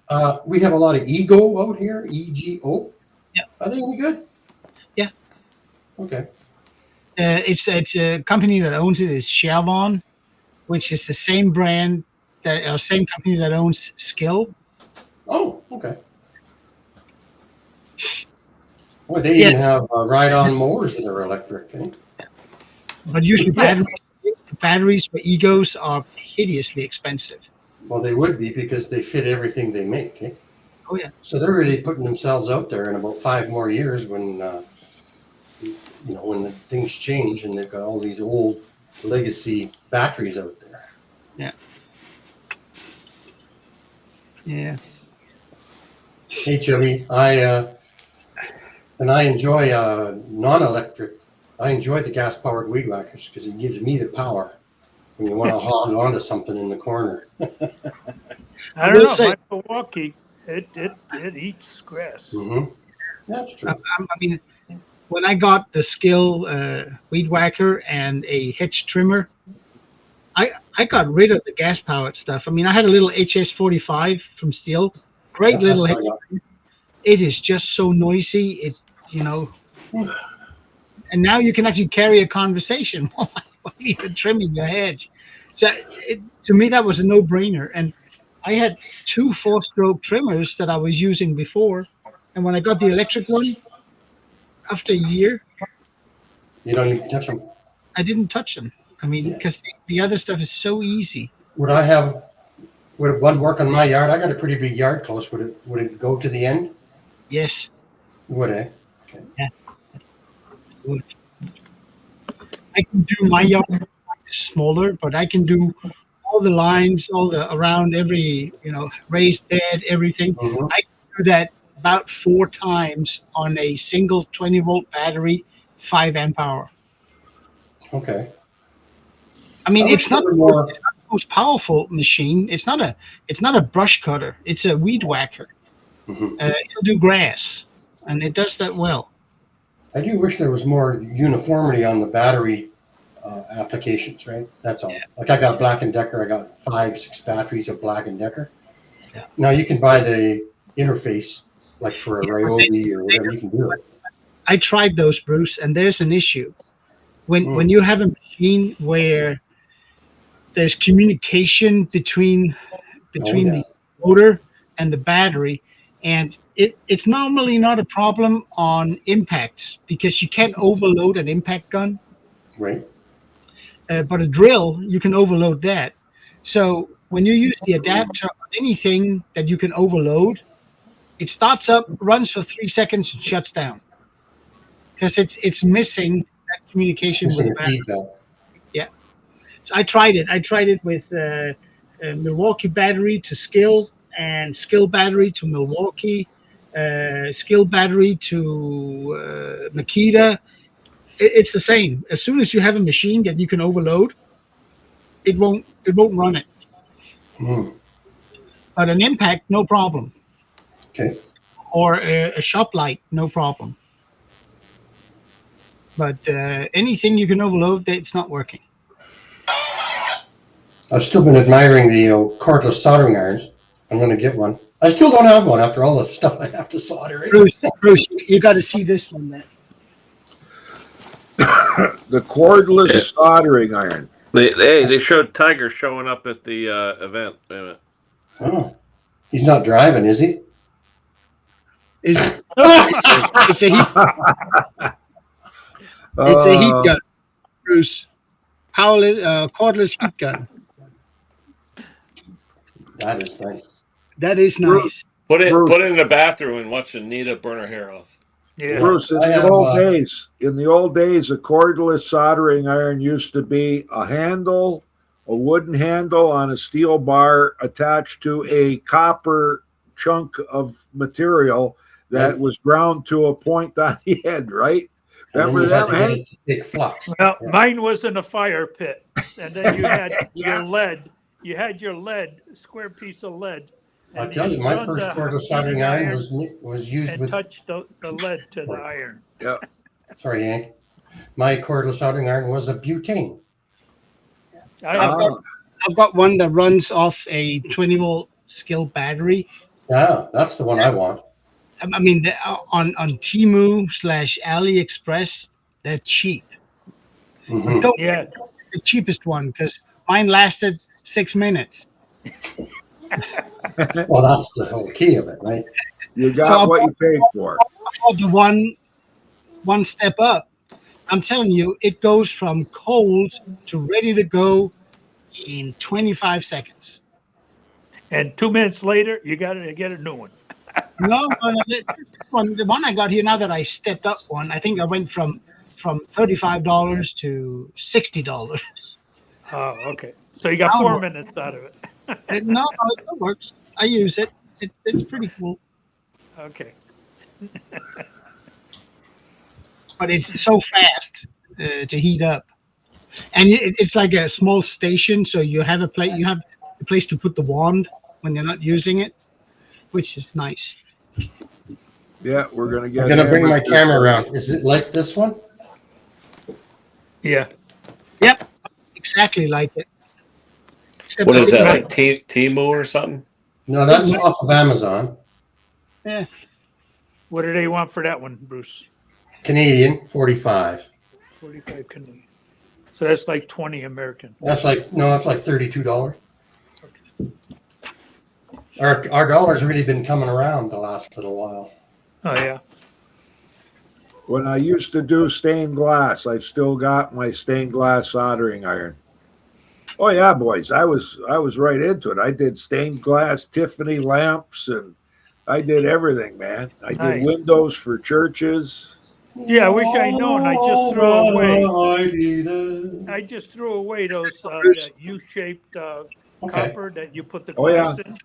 Speaker 5: we have a lot of ego out here. EGO.
Speaker 2: Yeah.
Speaker 5: Are they any good?
Speaker 2: Yeah.
Speaker 5: Okay.
Speaker 2: It's a company that owns it is Chevron, which is the same brand same company that owns Skill.
Speaker 5: Oh, okay. Well, they even have ride-on mowers that are electric. Eh?
Speaker 2: But usually batteries for egos are hideously expensive.
Speaker 5: Well, they would be because they fit everything they make. Eh?
Speaker 2: Oh yeah.
Speaker 5: So they're really putting themselves out there in about 5 more years when when the things change and they've got all these old legacy batteries out there.
Speaker 2: Yeah. Yeah.
Speaker 5: Hey, Jimmy, I enjoy non-electric. I enjoy the gas-powered weed whackers because it gives me the power when you want to hog onto something in the corner.
Speaker 3: I don't know. My Milwaukee, it eats grass.
Speaker 5: Mm-hmm. That's true.
Speaker 2: I mean, when I got the Skill weed whacker and a hitch trimmer, I got rid of the gas powered stuff. I mean, I had a little HS45 from Steel, great little hitch. It is just so noisy. And now you can actually carry a conversation while you're trimming your hedge. So to me, that was a no-brainer. And I had 2 4-stroke trimmers that I was using before, and when I got the electric one, after a year,
Speaker 5: you don't even touch them.
Speaker 2: I didn't touch them. I mean, because the other stuff is so easy.
Speaker 5: Would one work on my yard? I got a pretty big yard close. Would it go to the end?
Speaker 2: Yes.
Speaker 5: Would it? Okay.
Speaker 2: Yeah. I can do my yard smaller, but I can do all the lines, all the around every raised bed, everything.
Speaker 5: Mm-hmm.
Speaker 2: I can do that about 4 times on a single 20-volt battery, 5 amp hour.
Speaker 5: Okay.
Speaker 2: I mean, it's not the most powerful machine. It's not a brush cutter. It's a weed whacker.
Speaker 5: Mm-hmm.
Speaker 2: It'll do grass, and it does that well.
Speaker 5: I do wish there was more uniformity on the battery applications, right? That's all. Yeah. Like I got Black & Decker. I got 5-6 batteries of Black & Decker. Yeah. Now you can buy the interface like for a Ryobi or whatever. You can do it.
Speaker 2: I tried those, Bruce, and there's an issue. When you have a machine where there's communication between the motor and the battery, and it's normally not a problem on impacts because you can't overload an impact gun.
Speaker 5: Right.
Speaker 2: But a drill, you can overload that. So when you use the adapter on anything that you can overload, it starts up, runs for 3 seconds, and shuts down because it's missing that communication with the battery. Yeah. So I tried it. I tried it with Milwaukee battery to Skill and Skill battery to Milwaukee, Skill battery to Makita. It's the same. As soon as you have a machine that you can overload, it won't run it.
Speaker 5: Mm.
Speaker 2: But an impact, no problem.
Speaker 5: Okay.
Speaker 2: Or a shop light, no problem. But anything you can overload, it's not working.
Speaker 5: I've still been admiring the cordless soldering irons. I'm going to get one. I still don't have one after all the stuff I have to solder in.
Speaker 2: Bruce, you got to see this one then.
Speaker 1: The cordless soldering iron.
Speaker 4: They showed Tiger showing up at the event. Wait a minute.
Speaker 5: Oh, he's not driving, is he?
Speaker 2: It's a heat. It's a heat gun. Bruce. Cordless heat gun.
Speaker 5: That is nice.
Speaker 2: That is nice.
Speaker 4: Put it
Speaker 1: Bruce.
Speaker 4: in the bathroom and watch Anita burn her hair off.
Speaker 3: Yeah.
Speaker 1: Bruce, in
Speaker 5: I
Speaker 1: the
Speaker 5: have,
Speaker 1: old days, a cordless soldering iron used to be a handle, a wooden handle on a steel bar attached to a copper chunk of material that
Speaker 5: Right.
Speaker 1: was ground to a point on the end, right?
Speaker 5: And then
Speaker 1: Remember
Speaker 5: you had
Speaker 1: that,
Speaker 5: to get
Speaker 1: Hank?
Speaker 5: it to take flux.
Speaker 3: Well,
Speaker 5: Yeah.
Speaker 3: mine was in a fire pit, and then you had
Speaker 1: Yeah.
Speaker 3: your lead. You had your lead, square piece of lead.
Speaker 5: I
Speaker 3: And
Speaker 5: tell you, my
Speaker 3: run
Speaker 5: first
Speaker 3: the
Speaker 5: cordless
Speaker 3: heating
Speaker 5: soldering iron was used
Speaker 3: and
Speaker 5: with.
Speaker 3: touch the lead to the iron.
Speaker 1: Yeah.
Speaker 5: Sorry, Hank. My cordless soldering iron was a butane.
Speaker 1: Ah,
Speaker 2: I've got one that runs off a 20-volt skill battery.
Speaker 5: Yeah, that's the one I want.
Speaker 2: I mean, on Temu/AliExpress, they're cheap.
Speaker 5: Mhm.
Speaker 2: Don't
Speaker 3: Yeah.
Speaker 2: get the cheapest one because mine lasted 6 minutes.
Speaker 5: Well, that's the whole key of it, right?
Speaker 1: you got
Speaker 2: So
Speaker 1: what you paid for.
Speaker 2: the one step up. I'm telling you, it goes from cold to ready to go in 25 seconds.
Speaker 3: And 2 minutes later, you got to get a new one.
Speaker 2: No, the one I got here now that I stepped up one, I think I went from $35 to $60.
Speaker 3: Oh, okay. So you got 4 minutes out of it.
Speaker 2: No, it works. I use it. It's pretty cool,
Speaker 3: Okay.
Speaker 2: but it's so fast to heat up, and it's like a small station. So you have a place to put the wand when you're not using it, which is nice.
Speaker 1: Yeah, we're gonna get.
Speaker 5: I'm gonna bring my
Speaker 1: hammered this
Speaker 5: camera
Speaker 1: week.
Speaker 5: around. Is it like this one?
Speaker 3: Yeah.
Speaker 2: Yep, exactly like it. Except
Speaker 4: What is
Speaker 2: it's
Speaker 4: that,
Speaker 2: not-
Speaker 4: like Temu or something?
Speaker 5: No, that's off of Amazon.
Speaker 2: Yeah,
Speaker 3: What do they want for that one, Bruce?
Speaker 5: Canadian, 45.
Speaker 3: 45 Canadian. So that's like 20 American.
Speaker 5: That's like $32. Our dollar's really been coming around the last little while.
Speaker 3: Oh, yeah.
Speaker 1: When I used to do stained glass, I've still got my stained glass soldering iron. Oh yeah, boys, I was right into it. I did stained glass Tiffany lamps and I did everything, man. I did
Speaker 3: Nice.
Speaker 1: windows for churches.
Speaker 3: Yeah, I wish I'd known. I just threw away.
Speaker 5: away.
Speaker 3: I just threw away those that U-shaped
Speaker 5: Okay.
Speaker 3: copper that you put the
Speaker 1: Oh, yeah.
Speaker 3: glass in.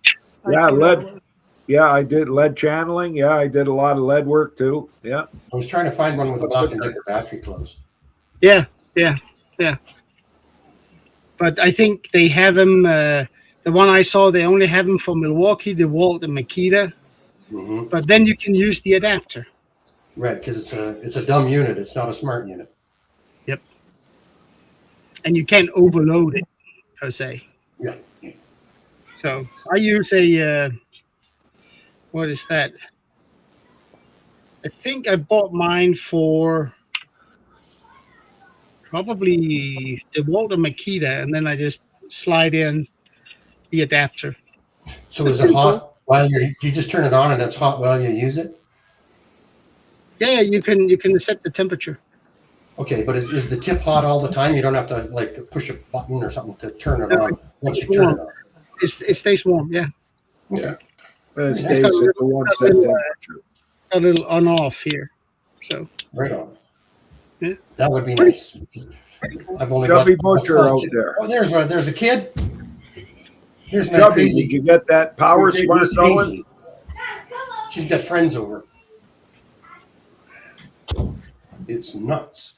Speaker 1: Yeah,
Speaker 3: I threw
Speaker 1: lead.
Speaker 3: that away.
Speaker 1: Yeah, I did lead channeling. Yeah, I did a lot of lead work too. Yeah.
Speaker 5: I was trying to find one with a Black & Decker battery close.
Speaker 2: yeah. But I think they have them. The one I saw, they only have them for Milwaukee, DeWalt, and Makita.
Speaker 5: Mm-hmm.
Speaker 2: But then you can use the adapter.
Speaker 5: Right, because it's a dumb unit. It's not a smart unit.
Speaker 2: And you can't overload it per se.
Speaker 5: Yeah.
Speaker 2: So I use a what is that? I think I bought mine for probably the Walter Makita, and then I just slide in the adapter.
Speaker 5: So is it hot while you just turn it on and it's hot while you use it?
Speaker 2: Yeah, you can set the temperature.
Speaker 5: Okay, but is the tip hot all the time? You don't have to like push a button or something to turn it on once you turn it on.
Speaker 2: It stays warm. Yeah,
Speaker 5: Okay.
Speaker 1: And it
Speaker 2: It's
Speaker 1: stays
Speaker 2: got
Speaker 1: at
Speaker 2: a
Speaker 1: the one
Speaker 2: got a
Speaker 1: set
Speaker 2: little,
Speaker 1: temperature.
Speaker 2: a little on off here. So
Speaker 5: Right on.
Speaker 2: Yeah.
Speaker 5: That would be nice. I've only
Speaker 1: Chubby
Speaker 5: got
Speaker 1: Butcher out there.
Speaker 5: Oh, there's a kid. Here's my
Speaker 1: Chubby,
Speaker 5: crazy.
Speaker 1: did you get that power
Speaker 5: Here's
Speaker 1: smart
Speaker 5: Miss
Speaker 1: going?
Speaker 5: Daisy. She's got friends over. It's nuts.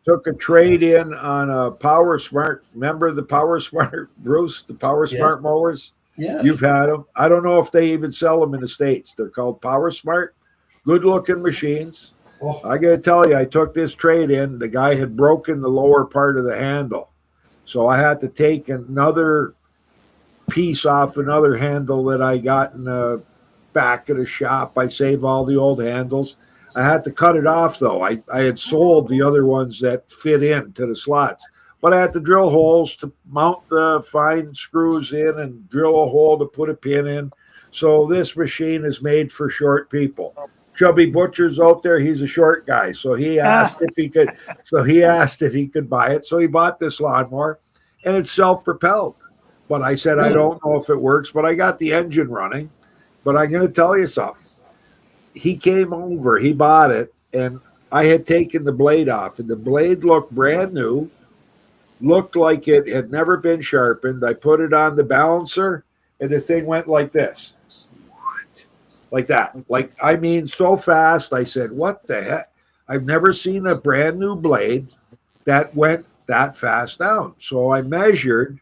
Speaker 1: Took a trade in on a Power Smart. Remember the Power Smart, Bruce? The Power
Speaker 5: Yes.
Speaker 1: Smart mowers.
Speaker 5: Yeah.
Speaker 1: You've had them. I don't know if they even sell them in the States. They're called Power Smart. Good looking machines.
Speaker 5: Oh,
Speaker 1: I got to tell you, I took this trade in. The guy had broken the lower part of the handle. So I had to take another piece off another handle that I got in the back of the shop. I save all the old handles. I had to cut it off, though. I had sold the other ones that fit into the slots. But I had to drill holes to mount the fine screws in and drill a hole to put a pin in. So this machine is made for short people. Chubby Butcher's out there. He's a short guy, so he asked if he could. So he asked if he could buy it. So he bought this lawnmower, and it's self-propelled. But I said I don't know if it works, but I got the engine running. But I'm going to tell you something. He came over, he bought it, and I had taken the blade off, and the blade looked brand new, looked like it had never been sharpened. I put it on the balancer, and the thing went like this, like that. Like, I mean, so fast. I said, what the heck? I've never seen a brand new blade that went that fast down. So I measured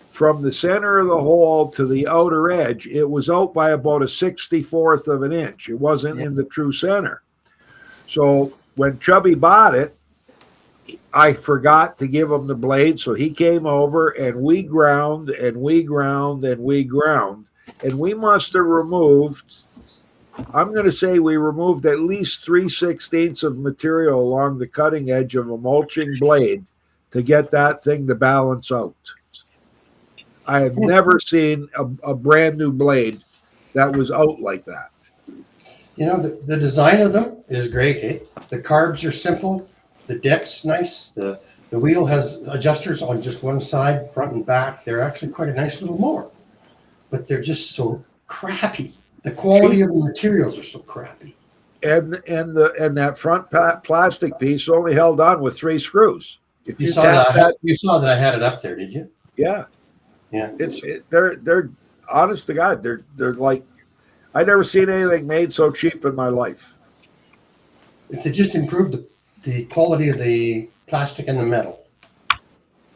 Speaker 1: from the center of the hole to the outer edge. It was out by about a 64th of an inch. It wasn't in the true center. So when Chubby bought it, I forgot to give him the blade. So he came over and we ground and we ground and we ground. And we must have removed, I'm going to say we removed at least 3/16 of material along the cutting edge of a mulching blade to get that thing to balance out. I have never seen a brand new blade that was out like that.
Speaker 5: You know, the design of them is great. Eh? The carbs are simple. The deck's nice. The wheel has adjusters on just one side, front and back. They're actually quite a nice little mower, but they're just so crappy. The quality of the materials are so crappy.
Speaker 1: And that front plastic piece only held on with 3 screws. If
Speaker 5: You
Speaker 1: you
Speaker 5: saw
Speaker 1: tap that,
Speaker 5: you saw that I had it up there, did you?
Speaker 1: yeah.
Speaker 5: Yeah.
Speaker 1: They're honest to God, they're like, I never seen anything made so cheap in my life.
Speaker 5: It just improved the quality of the plastic and the metal.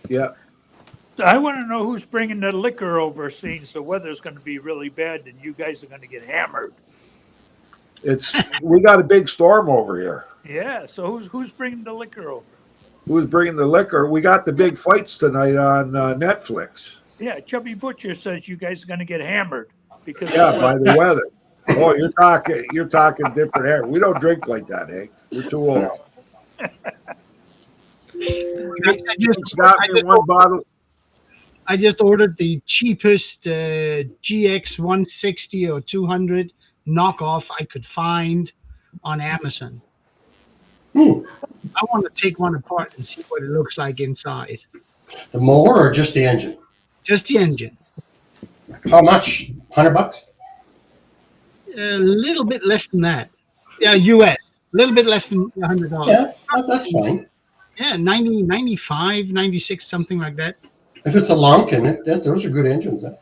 Speaker 1: Yeah.
Speaker 3: I want to know who's bringing the liquor over, seeing the weather's going to be really bad and you guys are going to get hammered.
Speaker 1: We got a big storm over here.
Speaker 3: Yeah, so who's bringing the liquor over?
Speaker 1: Who's bringing the liquor? We got the big fights tonight on Netflix.
Speaker 3: Yeah, Chubby Butcher says you guys are going to get hammered because
Speaker 1: By the weather. Oh, you're talking different air. We don't drink like that, Hank. We're too old.
Speaker 2: I just ordered the cheapest GX 160 or 200 knockoff I could find on Amazon. I want to take one apart and see what it looks like inside.
Speaker 5: The mower or just the engine?
Speaker 2: Just the engine.
Speaker 5: How much? $100?
Speaker 2: A little bit less than that. Yeah, US. A little bit less than $100.
Speaker 5: Yeah, that's fine.
Speaker 2: Yeah, 90, 95, 96, something like that.
Speaker 5: If it's a Lonkin, those are good engines. Huh?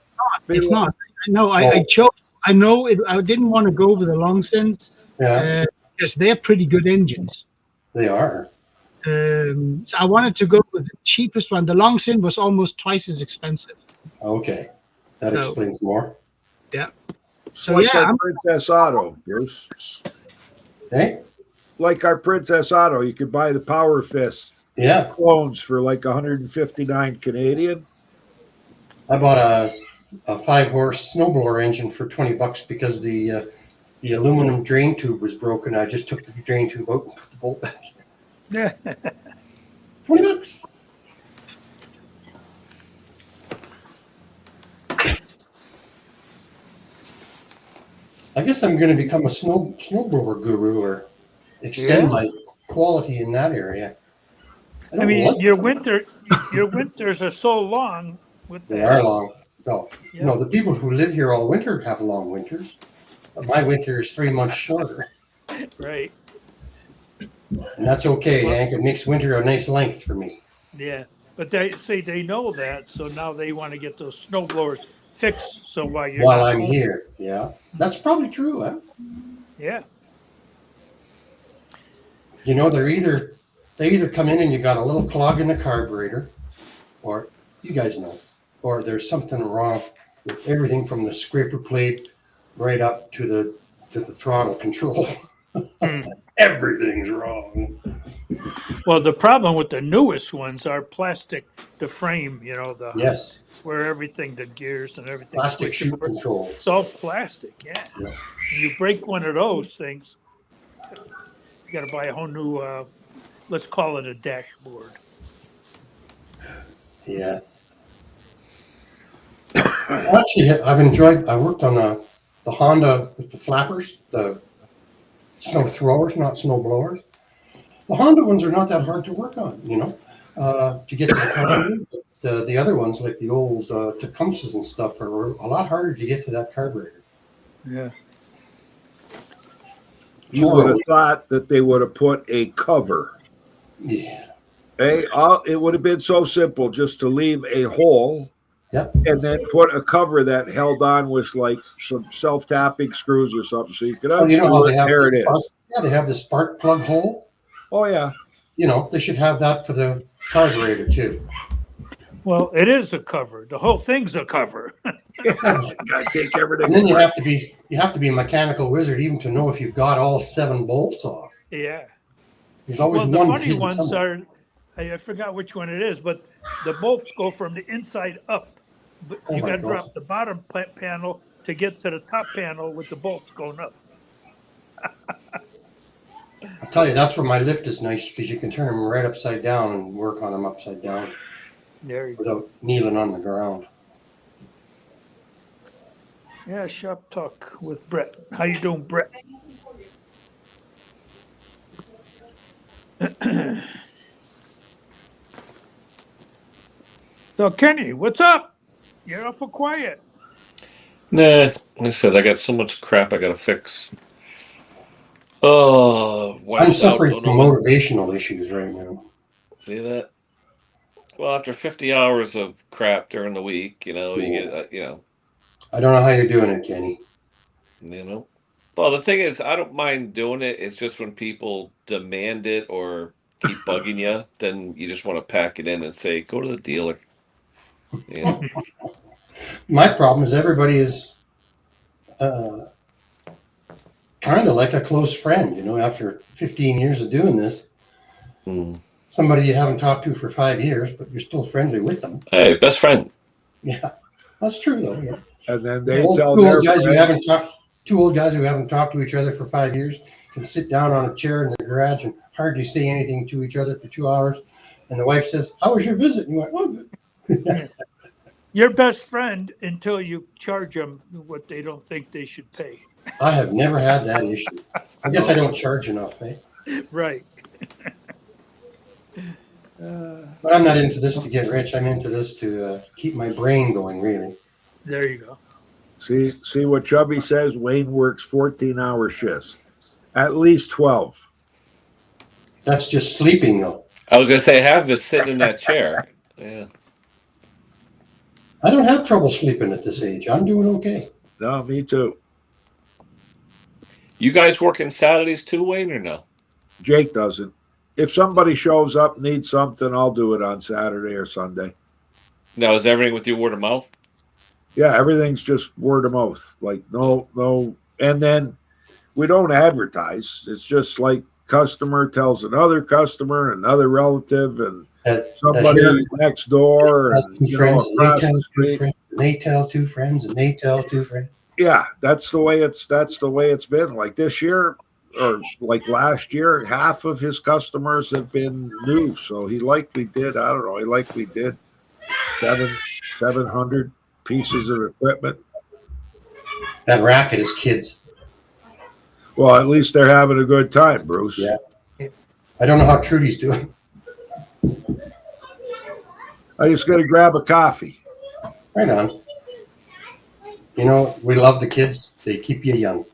Speaker 2: It's not. No, I chose. I know it. I didn't want to go with the Longsons.
Speaker 5: Yeah,
Speaker 2: because they're pretty good engines.
Speaker 5: they are.
Speaker 2: So I wanted to go with the cheapest one. The Longsin was almost twice as expensive.
Speaker 5: Okay, that explains more.
Speaker 2: Yeah.
Speaker 1: So like our Princess Auto, Bruce.
Speaker 5: Hey?
Speaker 1: Like our Princess Auto, you could buy the Power Fist clones for like 159 Canadian.
Speaker 5: I bought a 5-horse snowblower engine for $20 because the aluminum drain tube was broken. I just took the drain tube out and put the bolt back in. $20. I guess I'm going to become a snowblower guru or extend my quality in that area.
Speaker 3: I mean, your winters are so long.
Speaker 5: They are long. No, the people who live here all winter have long winters. But my winter is 3 months shorter.
Speaker 3: Right.
Speaker 5: And that's okay, Hank. It makes winter a nice length for me.
Speaker 3: Yeah, but they know that, so now they want to get those snowblowers fixed. So while
Speaker 5: I'm here, that's probably true, huh?
Speaker 3: Yeah.
Speaker 5: You know, they either come in and you got a little clog in the carburetor, or you guys know, or there's something wrong with everything from the scraper plate right up to the throttle control. Everything's wrong.
Speaker 3: Well, the problem with the newest ones are plastic. The frame, where everything, the gears and everything.
Speaker 5: Plastic shoe control.
Speaker 3: It's all plastic, yeah. When you break one of those things, you got to buy a whole new. Let's call it a dashboard.
Speaker 5: Yeah. Actually, I worked on the Honda with the flappers, the snow throwers, not snow blowers. The Honda ones are not that hard to work on, to get to the carburetor. The other ones, like the old Tecumsehs and stuff, are a lot harder to get to that carburetor.
Speaker 3: Yeah.
Speaker 1: You would have thought that they would have put a cover.
Speaker 5: Yeah.
Speaker 1: It would have been so simple just to leave a hole.
Speaker 5: Yep.
Speaker 1: And then put a cover that held on with like some self-tapping screws or something, so you could unscrew it. There it is.
Speaker 5: Yeah, they have the spark plug hole.
Speaker 1: Oh yeah.
Speaker 5: They should have that for the carburetor too.
Speaker 3: Well, it is a cover. The whole thing's a cover.
Speaker 1: Gotta take everything.
Speaker 5: And then you have to be a mechanical wizard even to know if you've got all 7 bolts off.
Speaker 3: Yeah.
Speaker 5: There's always
Speaker 3: Well, the
Speaker 5: one
Speaker 3: funny
Speaker 5: hidden
Speaker 3: ones
Speaker 5: somewhere.
Speaker 3: I forgot which one it is, but the bolts go from the inside up. But
Speaker 5: Oh
Speaker 3: you
Speaker 5: my
Speaker 3: got to
Speaker 5: God.
Speaker 3: drop the bottom panel to get to the top panel with the bolts going up.
Speaker 5: I'll tell you, that's where my lift is nice because you can turn them right upside down and work on them upside down
Speaker 3: There you go.
Speaker 5: without kneeling on the ground.
Speaker 3: Yeah, shop talk with Brett. How you doing, Brett? So, Kenny, what's up? You're awful quiet.
Speaker 4: Nah, like I said, I got so much crap I gotta fix. Oh,
Speaker 5: I'm
Speaker 4: wife's out.
Speaker 5: suffering
Speaker 4: Don't
Speaker 5: from
Speaker 4: know when.
Speaker 5: motivational issues right now.
Speaker 4: See that? Well, after 50 hours of crap during the week, you get,
Speaker 5: I don't know how you're doing it, Kenny.
Speaker 4: Well, the thing is, I don't mind doing it. It's just when people demand it or keep bugging you, then you just want to pack it in and say, go to the dealer.
Speaker 5: My problem is everybody is kind of like a close friend, after 15 years of doing this. Somebody you haven't talked to for 5 years, but you're still friendly with them.
Speaker 4: Hey, best friend.
Speaker 5: Yeah, that's true, though. Yeah.
Speaker 1: And then they
Speaker 5: Two
Speaker 1: tell
Speaker 5: old guys who haven't talked to each other for 5 years can sit down on a chair in the garage and hardly say anything to each other for 2 hours. And the wife says, "How was your visit?" And you went, "Oh, good."
Speaker 3: Your best friend until you charge them what they don't think they should pay.
Speaker 5: I have never had that issue. I guess I don't charge enough, eh?
Speaker 3: Right.
Speaker 5: But I'm not into this to get rich. I'm into this to keep my brain going, really.
Speaker 3: There you go.
Speaker 1: See what Chubby says? Wayne works 14-hour shifts, at least 12.
Speaker 5: That's just sleeping, though.
Speaker 4: I was going to say, have us sitting in that chair. Yeah.
Speaker 5: I don't have trouble sleeping at this age. I'm doing okay.
Speaker 1: No, me too.
Speaker 4: You guys working Saturdays too, Wayne, or no?
Speaker 1: Jake doesn't. If somebody shows up, needs something, I'll do it on Saturday or Sunday.
Speaker 4: Now, is everything with your word of mouth?
Speaker 1: Yeah, everything's just word of mouth. Like, no. And then we don't advertise. It's just like customer tells another customer, another relative, and somebody next door, and across the street.
Speaker 5: They tell 2 friends, and they tell 2 friends.
Speaker 1: Yeah, that's the way it's been. Like this year, or like last year, half of his customers have been new. So he likely did, 700 pieces of equipment.
Speaker 5: That racket is kids.
Speaker 1: Well, at least they're having a good time, Bruce.
Speaker 5: Yeah. I don't know how Trudy's doing.
Speaker 1: I just got to grab a coffee.
Speaker 5: Right on. We love the kids. They keep you young.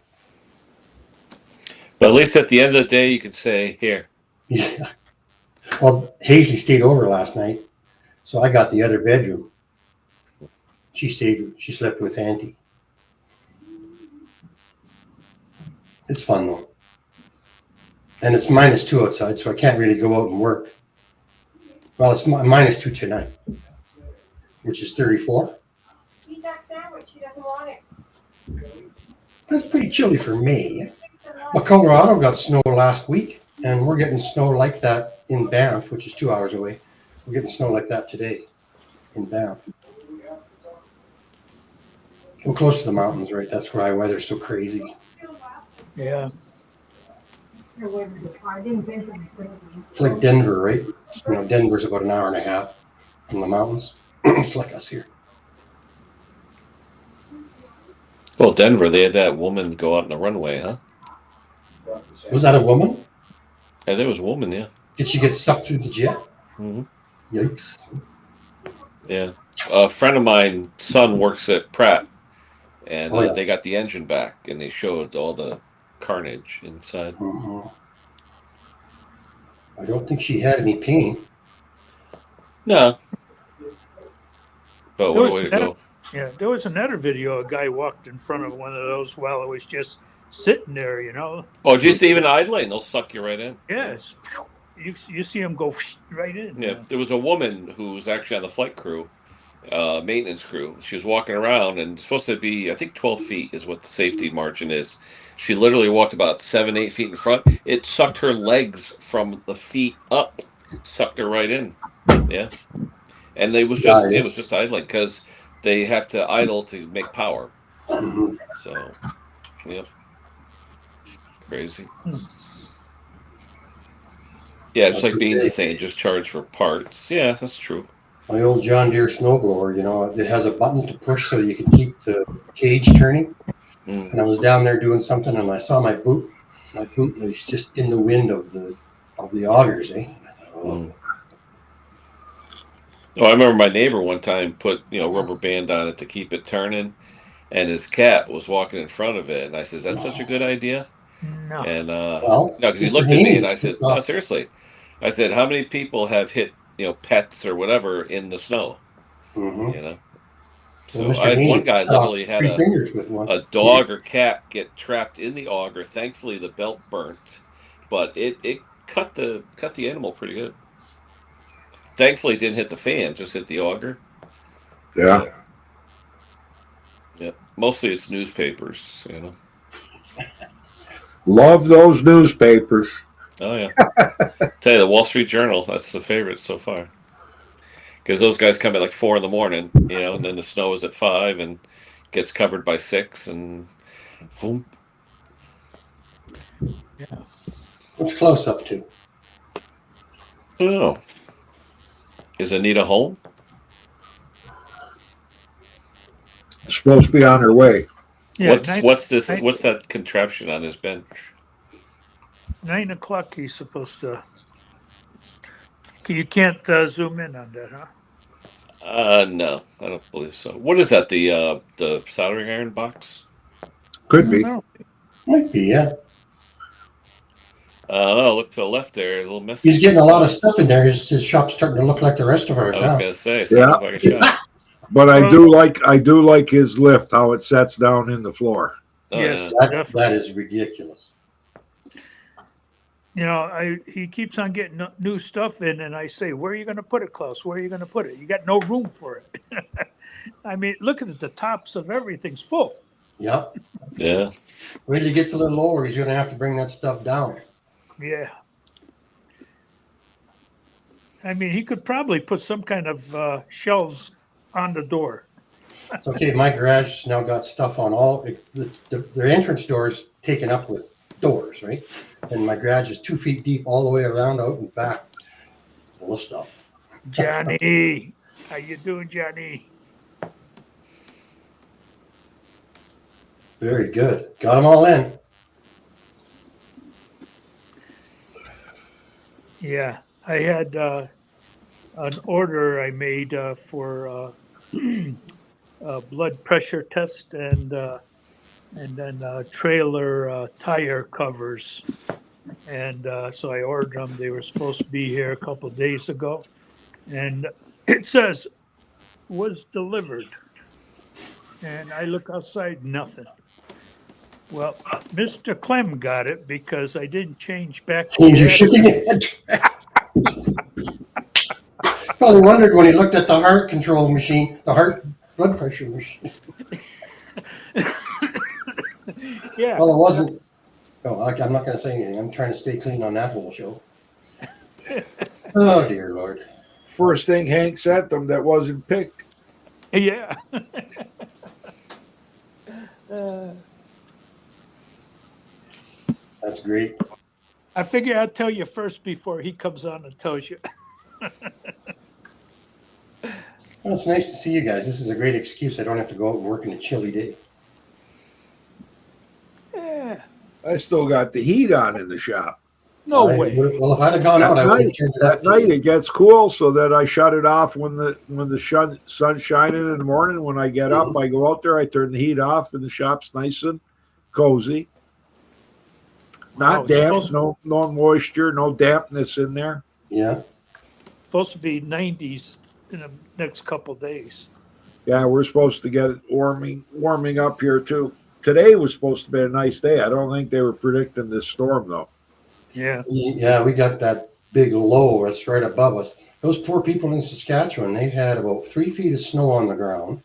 Speaker 4: But at least at the end of the day, you could say, here.
Speaker 5: Yeah. Well, Hazley stayed over last night, so I got the other bedroom. She slept with Auntie. It's fun, though. And it's -2 outside, so I can't really go out and work. Well, it's -2 tonight, which is 34.
Speaker 6: Eat that sandwich. He doesn't want it.
Speaker 5: That's pretty chilly for me. But Colorado got snow last week, and we're getting snow like that in Banff, which is 2 hours away. We're getting snow like that today in Banff. We're close to the mountains, right? That's why weather's so crazy.
Speaker 3: Yeah.
Speaker 5: It's like Denver, right? Denver's about an hour and a half from the mountains. It's like us here.
Speaker 4: Well, Denver, they had that woman go out on the runway, huh?
Speaker 5: Was that a woman?
Speaker 4: And there was a woman, yeah.
Speaker 5: Did she get sucked through the jet?
Speaker 4: Hmm.
Speaker 5: Yikes.
Speaker 4: Yeah. A friend of mine's son works at Pratt, and
Speaker 5: Oh, yeah.
Speaker 4: they got the engine back, and they showed all the carnage inside.
Speaker 5: Hmm. I don't think she had any pain.
Speaker 4: No, but
Speaker 3: There
Speaker 4: what a
Speaker 3: was
Speaker 4: way to
Speaker 3: another,
Speaker 4: go.
Speaker 3: yeah, there was another video. A guy walked in front of one of those while it was just sitting there. You know.
Speaker 4: Oh, just even idling, they'll suck you right in.
Speaker 3: Yes. You see him go right in.
Speaker 4: Yeah. There was a woman who was actually on the flight crew, maintenance crew. She was walking around and it's supposed to be, I think, 12 feet is what the safety margin is. She literally walked about 7, 8 feet in front. It sucked her legs from the feet up, sucked her right in. Yeah. And it was
Speaker 5: Yeah,
Speaker 4: just idling because they have to idle to make power.
Speaker 5: Mhm.
Speaker 4: So, yep, crazy.
Speaker 3: Hmm.
Speaker 4: Yeah, just
Speaker 5: That's
Speaker 4: like Beans is
Speaker 5: okay.
Speaker 4: saying, just charge for parts. Yeah, that's true.
Speaker 5: My old John Deere snowblower, you know, it has a button to push so you can keep the cage turning.
Speaker 4: Mm.
Speaker 5: And I was down there doing something, and I saw my boot. My boot was just in the wind of the augers, eh? And I thought, oh,
Speaker 4: Mm. Oh, I remember my neighbor one time put, rubber band on it to keep it turning, and his cat was walking in front of it, and I says, "That's such a good idea."
Speaker 3: No.
Speaker 4: And
Speaker 5: well,
Speaker 4: no, because he
Speaker 5: Mr.
Speaker 4: looked at me,
Speaker 5: Haney
Speaker 4: and I said,
Speaker 5: slipped
Speaker 4: "No,
Speaker 5: off.
Speaker 4: seriously." I said, "How many people have hit, pets or whatever in the snow?"
Speaker 5: Mm-hmm.
Speaker 4: You know.
Speaker 5: Well,
Speaker 4: So I
Speaker 5: Mr.
Speaker 4: had
Speaker 5: Haney
Speaker 4: one guy
Speaker 5: cut off
Speaker 4: literally had
Speaker 5: 3 fingers with one.
Speaker 4: a dog or cat get trapped in the auger. Thankfully, the belt burnt, but it cut the animal pretty good. Thankfully, it didn't hit the fan, just hit the auger.
Speaker 1: Yeah.
Speaker 4: But yeah, mostly it's newspapers.
Speaker 1: Love those newspapers.
Speaker 4: Oh yeah, tell you the Wall Street Journal. That's the favorite so far because those guys come at like 4 in the morning, and then the snow is at 5 and gets covered by 6, and boom.
Speaker 3: Yeah.
Speaker 5: What's close up to?
Speaker 4: I don't know. Is Anita home?
Speaker 1: Supposed to be on her way.
Speaker 3: Yeah.
Speaker 4: What's this? What's that contraption on his bench?
Speaker 3: 9 o'clock. He's supposed to. You can't zoom in on that, huh?
Speaker 4: No, I don't believe so. What is that? The soldering iron box?
Speaker 1: Could be.
Speaker 3: No.
Speaker 5: Might be, yeah.
Speaker 4: No, look to the left there. A little messy.
Speaker 5: He's getting a lot of stuff in there. His shop's starting to look like the rest of ours
Speaker 4: I was
Speaker 5: now.
Speaker 4: gonna say,
Speaker 1: Yeah.
Speaker 4: look like a shop.
Speaker 1: But I do like his lift, how it sets down in the floor.
Speaker 4: Oh
Speaker 3: Yes.
Speaker 4: yeah.
Speaker 3: Definitely.
Speaker 5: That is ridiculous.
Speaker 3: He keeps on getting new stuff in, and I say, "Where are you going to put it, Klaus? Where are you going to put it? You got no room for it." I mean, look at it. The tops of everything's full.
Speaker 5: Yep.
Speaker 4: Yeah.
Speaker 5: Wait till he gets a little lower. He's going to have to bring that stuff down.
Speaker 3: Yeah. I mean, he could probably put some kind of shelves on the door.
Speaker 5: It's okay. My garage has now got stuff on all the entrance doors taken up with doors, right? And my garage is 2 feet deep all the way around, out and back. Full of stuff.
Speaker 3: Johnny, how you doing, Johnny?
Speaker 5: Very good. Got them all in.
Speaker 3: Yeah, I had an order I made for a blood pressure test and then trailer tire covers. And so I ordered them. They were supposed to be here a couple of days ago. And it says, was delivered. And I look outside, nothing. Well, Mr. Clem got it because I didn't change back to
Speaker 5: Change
Speaker 3: the
Speaker 5: your shipping
Speaker 3: address.
Speaker 5: address. Probably wondered when he looked at the heart control machine, the heart blood pressure machine.
Speaker 3: Yeah.
Speaker 5: Well, it wasn't. Oh, I'm not going to say anything. I'm trying to stay clean on that whole show. Oh, dear Lord.
Speaker 1: First thing Hank sent them that wasn't pink.
Speaker 3: Yeah.
Speaker 5: That's great.
Speaker 3: I figure I'll tell you first before he comes on and tells you.
Speaker 5: Well, it's nice to see you guys. This is a great excuse. I don't have to go out and work in a chilly day.
Speaker 3: Yeah.
Speaker 1: I still got the heat on in the shop.
Speaker 3: No way.
Speaker 5: Well, if I'd have gone out, I would have turned it up.
Speaker 1: At night it gets cool, so that I shut it off when the sun's shining in the morning. When I get up, I go out there, I turn the heat off, and the shop's nice and cozy. Not
Speaker 3: Wow,
Speaker 1: damp,
Speaker 3: it's
Speaker 1: no moisture, no dampness in there.
Speaker 5: Yeah.
Speaker 3: supposed to be 90s in the next couple days.
Speaker 1: Yeah, we're supposed to get it warming up here too. Today was supposed to be a nice day. I don't think they were predicting this storm though.
Speaker 3: Yeah.
Speaker 5: Yeah, we got that big low that's right above us. Those poor people in Saskatchewan, they had about 3 feet of snow on the ground,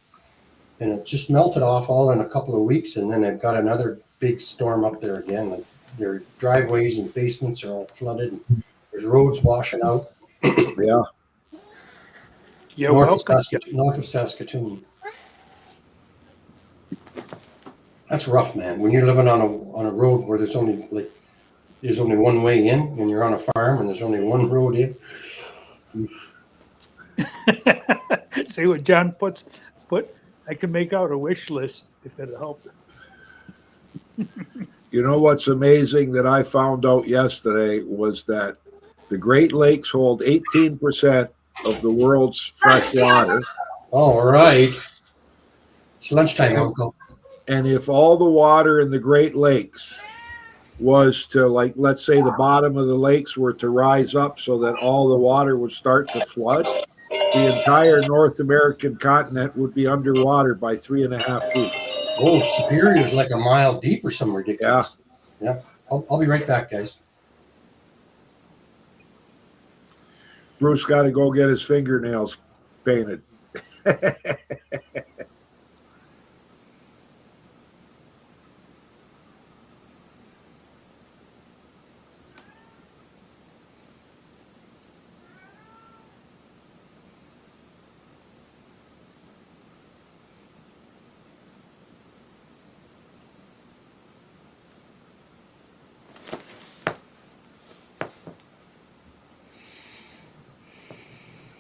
Speaker 5: and it just melted off all in a couple of weeks, and then they've got another big storm up there again. Like their driveways and basements are all flooded, and there's roads washing out.
Speaker 1: Yeah.
Speaker 3: You're
Speaker 5: north
Speaker 3: welcome.
Speaker 5: North of Saskatoon. That's rough, man. When you're living on a road where there's only one way in, and you're on a farm and there's only one road in.
Speaker 3: See what John put. I can make out a wish list if it'll help.
Speaker 1: You know what's amazing that I found out yesterday was that the Great Lakes hold 18% of the world's fresh water.
Speaker 5: All right. It's lunchtime, Uncle.
Speaker 1: And if all the water in the Great Lakes was to, like, let's say the bottom of the lakes were to rise up so that all the water would start to flood, the entire North American continent would be underwater by 3.5 feet.
Speaker 5: Oh, Superior's like a mile deep or something ridiculous. Yeah. I'll be right back, guys.
Speaker 1: Bruce got to go get his fingernails painted.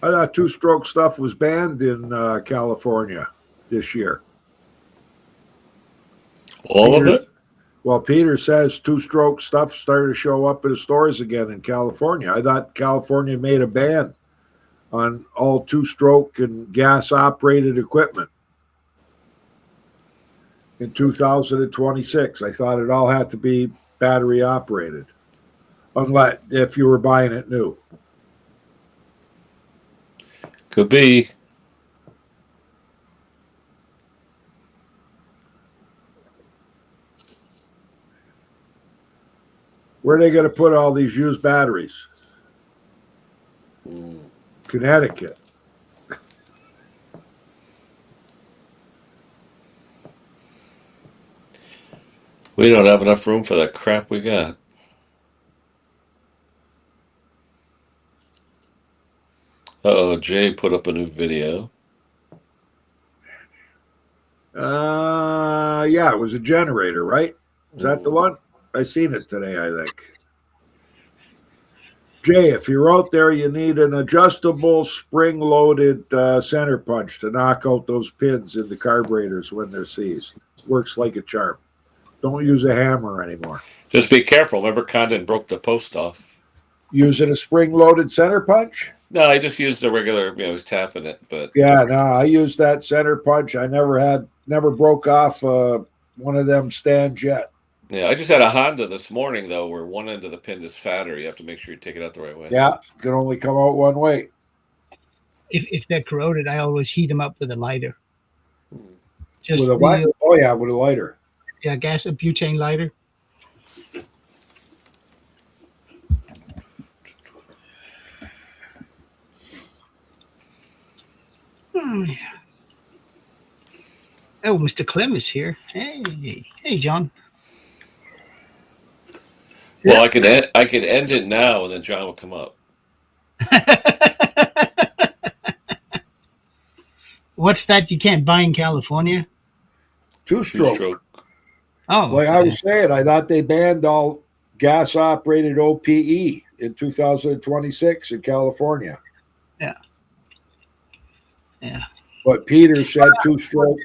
Speaker 1: I thought two-stroke stuff was banned in California this year.
Speaker 4: All of it?
Speaker 1: Well, Peter says two-stroke stuff started to show up in the stores again in California. I thought California made a ban on all two-stroke and gas-operated equipment in 2026. I thought it all had to be battery-operated, unless if you were buying it new.
Speaker 4: Could be.
Speaker 1: Where are they going to put all these used batteries? Connecticut.
Speaker 4: We don't have enough room for the crap we got. Uh-oh, Jay put up a new video.
Speaker 1: Yeah, it was a generator, right? Is that the one? I seen it today, I think. Jay, if you're out there, you need an adjustable spring-loaded center punch to knock out those pins in the carburetors when they're seized. Works like a charm. Don't use a hammer anymore.
Speaker 4: Just be careful. Remember, Condon broke the post off.
Speaker 1: Using a spring-loaded center punch?
Speaker 4: No, I just used a regular, he was tapping it, but
Speaker 1: Yeah, no, I used that center punch. I never broke off one of them stands yet.
Speaker 4: yeah, I just had a Honda this morning though, where one end of the pin is fatter. You have to make sure you take it out the right way.
Speaker 1: Yeah, can only come out one way.
Speaker 2: If they're corroded, I always heat them up with a lighter. Just
Speaker 1: With a what? Oh yeah, with a lighter.
Speaker 2: Yeah, a butane lighter. Oh, Mr. Clem is here. Hey, John.
Speaker 4: Well, I could end it now, and then John will come up.
Speaker 2: What's that you can't buy in California?
Speaker 1: Two-stroke.
Speaker 2: Oh,
Speaker 1: Like I was saying, I thought they banned all gas-operated OPE in 2026 in California.
Speaker 2: Yeah.
Speaker 1: But Peter said two-stroke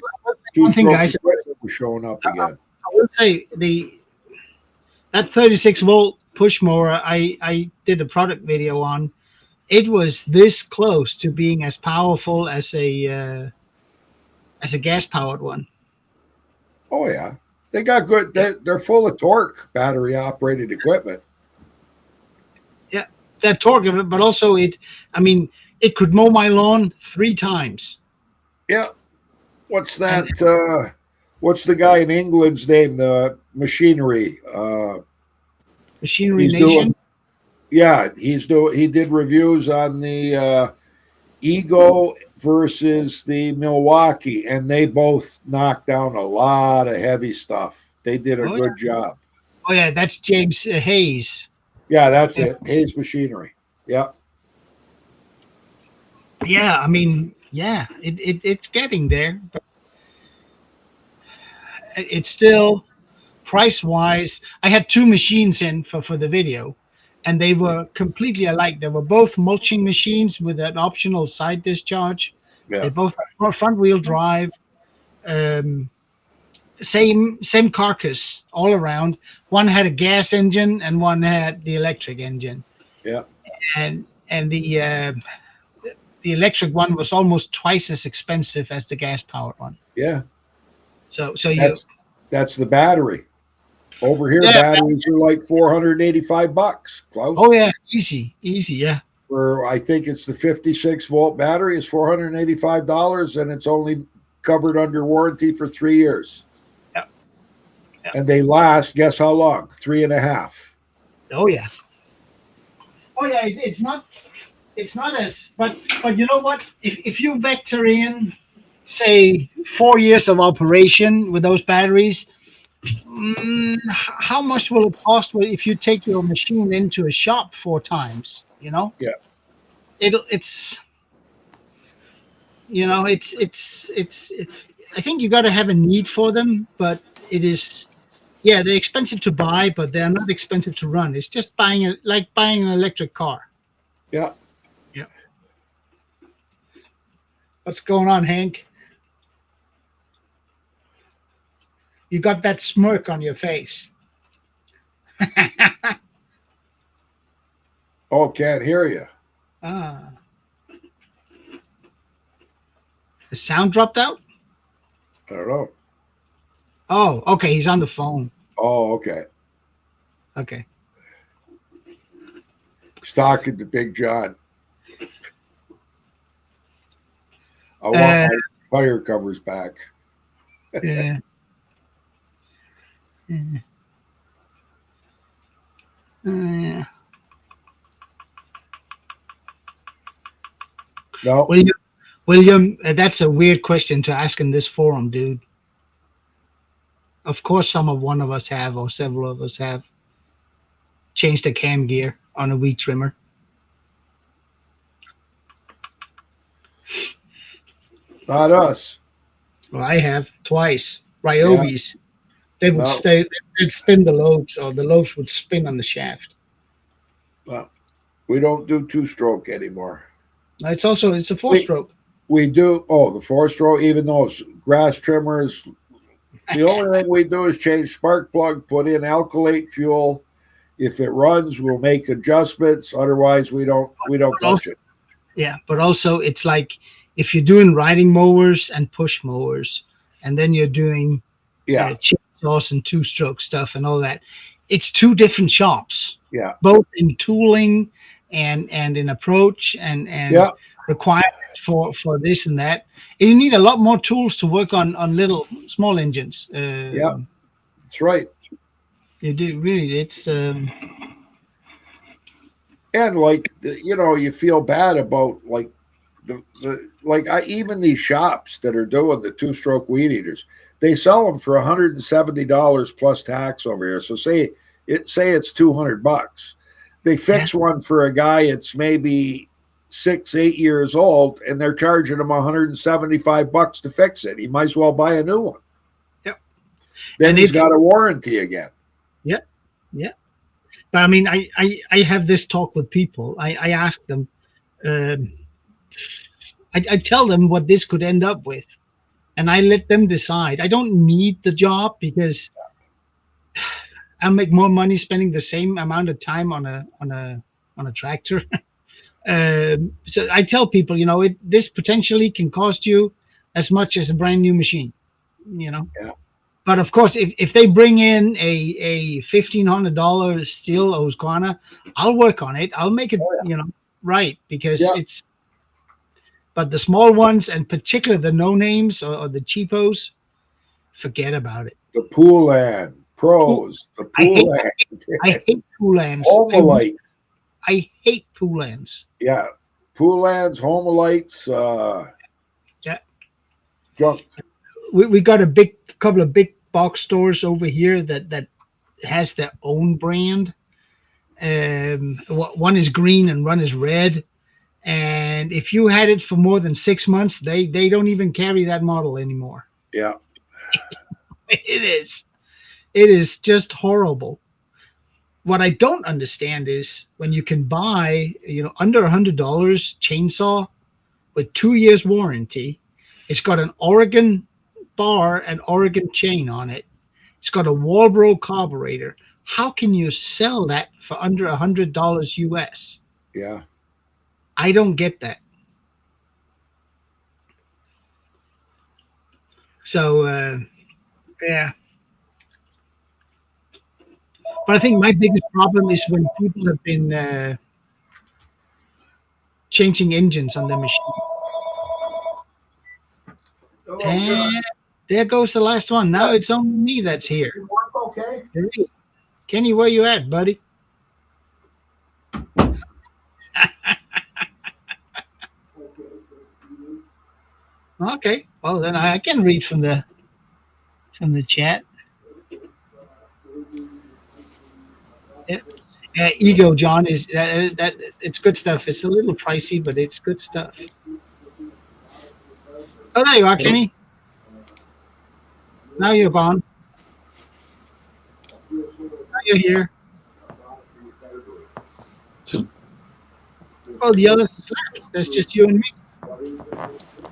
Speaker 2: One thing, guys,
Speaker 1: equipment was showing up again.
Speaker 2: I will say that 36-volt push mower I did a product video on. It was this close to being as powerful as a gas powered one.
Speaker 1: Oh yeah, they got good. They're full of torque, battery operated equipment.
Speaker 2: Yeah, that torque of it, but also it. I mean, it could mow my lawn 3 times.
Speaker 1: Yeah. What's that? What's the guy in England's name? The machinery.
Speaker 2: Machinery
Speaker 1: He's
Speaker 2: Nation.
Speaker 1: doing. Yeah, He did reviews on the Ego versus the Milwaukee, and they both knocked down a lot of heavy stuff. They did a good job.
Speaker 2: Oh yeah, that's James Hayes.
Speaker 1: Yeah, that's it. Hayes Machinery. Yeah.
Speaker 2: Yeah, I mean, yeah, it's getting there, but it's still price wise. I had 2 machines in for the video, and they were completely alike. They were both mulching machines with an optional side discharge.
Speaker 1: Yeah.
Speaker 2: They both had front wheel drive, same carcass all around. One had a gas engine, and one had the electric engine.
Speaker 1: Yeah.
Speaker 2: And the electric one was almost twice as expensive as the gas powered one.
Speaker 1: Yeah.
Speaker 2: So
Speaker 1: that's the battery. Over here, batteries are like $485. Klaus.
Speaker 2: Oh yeah, easy, yeah.
Speaker 1: For I think it's the 56-volt battery is $485, and it's only covered under warranty for 3 years.
Speaker 2: Yep.
Speaker 1: And they last. Guess how long? 3.5.
Speaker 2: Oh yeah. Oh yeah. It's not as, but you know what? If you vector in, say, 4 years of operation with those batteries, how much will it cost if you take your machine into a shop 4 times? You know?
Speaker 1: Yeah.
Speaker 2: It's I think you got to have a need for them, but it is, yeah, they're expensive to buy, but they're not expensive to run. It's just buying an electric car.
Speaker 1: Yeah.
Speaker 2: Yeah. What's going on, Hank? You got that smirk on your face.
Speaker 1: Oh, can't hear you.
Speaker 2: Ah. The sound dropped out?
Speaker 1: I don't know.
Speaker 2: Oh, okay. He's on the phone.
Speaker 1: Oh, okay.
Speaker 2: Okay.
Speaker 1: Stalking the Big John. I want my tire covers back.
Speaker 2: Yeah. Yeah. Yeah.
Speaker 1: No.
Speaker 2: William, that's a weird question to ask in this forum, dude. Of course, one of us have, or several of us have, changed the cam gear on a weed trimmer.
Speaker 1: Not us.
Speaker 2: Well, I have twice. Ryobi's. They would
Speaker 1: No.
Speaker 2: they'd spin the lobes, or the lobes would spin on the shaft.
Speaker 1: No. We don't do 2-stroke anymore.
Speaker 2: It's a 4-stroke.
Speaker 1: We do. Oh, the 4-stroke, even those grass trimmers. The only thing we do is change spark plug, put in alkylate fuel. If it runs, we'll make adjustments. Otherwise, we don't touch it.
Speaker 2: Yeah, but also it's like if you're doing riding mowers and push mowers, and then you're doing chainsaws and 2-stroke stuff and all that, it's 2 different shops.
Speaker 1: Yeah,
Speaker 2: both in tooling and in approach and requirement for this and that. And you need a lot more tools to work on little small engines.
Speaker 1: Yeah, that's right.
Speaker 2: You do really. It's
Speaker 1: and like you feel bad about like even these shops that are doing the 2-stroke weed eaters, they sell them for $170 plus tax over here. So say it's $200. They fix one for a guy it's maybe 6-8 years old, and they're charging him $175 to fix it. He might as well buy a new one.
Speaker 2: Yep.
Speaker 1: Then he's got a warranty again.
Speaker 2: Yep. Yeah. But I mean, I have this talk with people. I ask them, I tell them what this could end up with, and I let them decide. I don't need the job because I'll make more money spending the same amount of time on a tractor. So I tell people, this potentially can cost you as much as a brand new machine.
Speaker 1: Yeah.
Speaker 2: But of course, if they bring in a $1,500 steel Husqvarna, I'll work on it. I'll make it, right, because it's. But the small ones, and particularly the no names or the cheapos, forget about it.
Speaker 1: The Poulan Pros, the Poulan.
Speaker 2: I hate Poulans.
Speaker 1: Homolite.
Speaker 2: I hate Poulans.
Speaker 1: Yeah. Poulans, Homolites,
Speaker 2: Yeah.
Speaker 1: junk.
Speaker 2: We got a couple of big box stores over here that has their own brand. One is green and one is red. And if you had it for more than 6 months, they don't even carry that model anymore.
Speaker 1: Yeah.
Speaker 2: It is just horrible. What I don't understand is when you can buy, under $100 chainsaw with 2 years warranty. It's got an Oregon bar and Oregon chain on it. It's got a Walbro carburetor. How can you sell that for under $100 US?
Speaker 1: Yeah.
Speaker 2: I don't get that. So, yeah. But I think my biggest problem is when people have been changing engines on the machine. And there goes the last one. Now it's only me that's here.
Speaker 1: Okay.
Speaker 2: Hey, Kenny, where you at, buddy? Okay. Well, then I can read from the chat. Ego John is that it's good stuff. It's a little pricey, but it's good stuff. Oh, there you are, Kenny. Now you're gone. Now you're here. Well, the others is left. That's just you and me.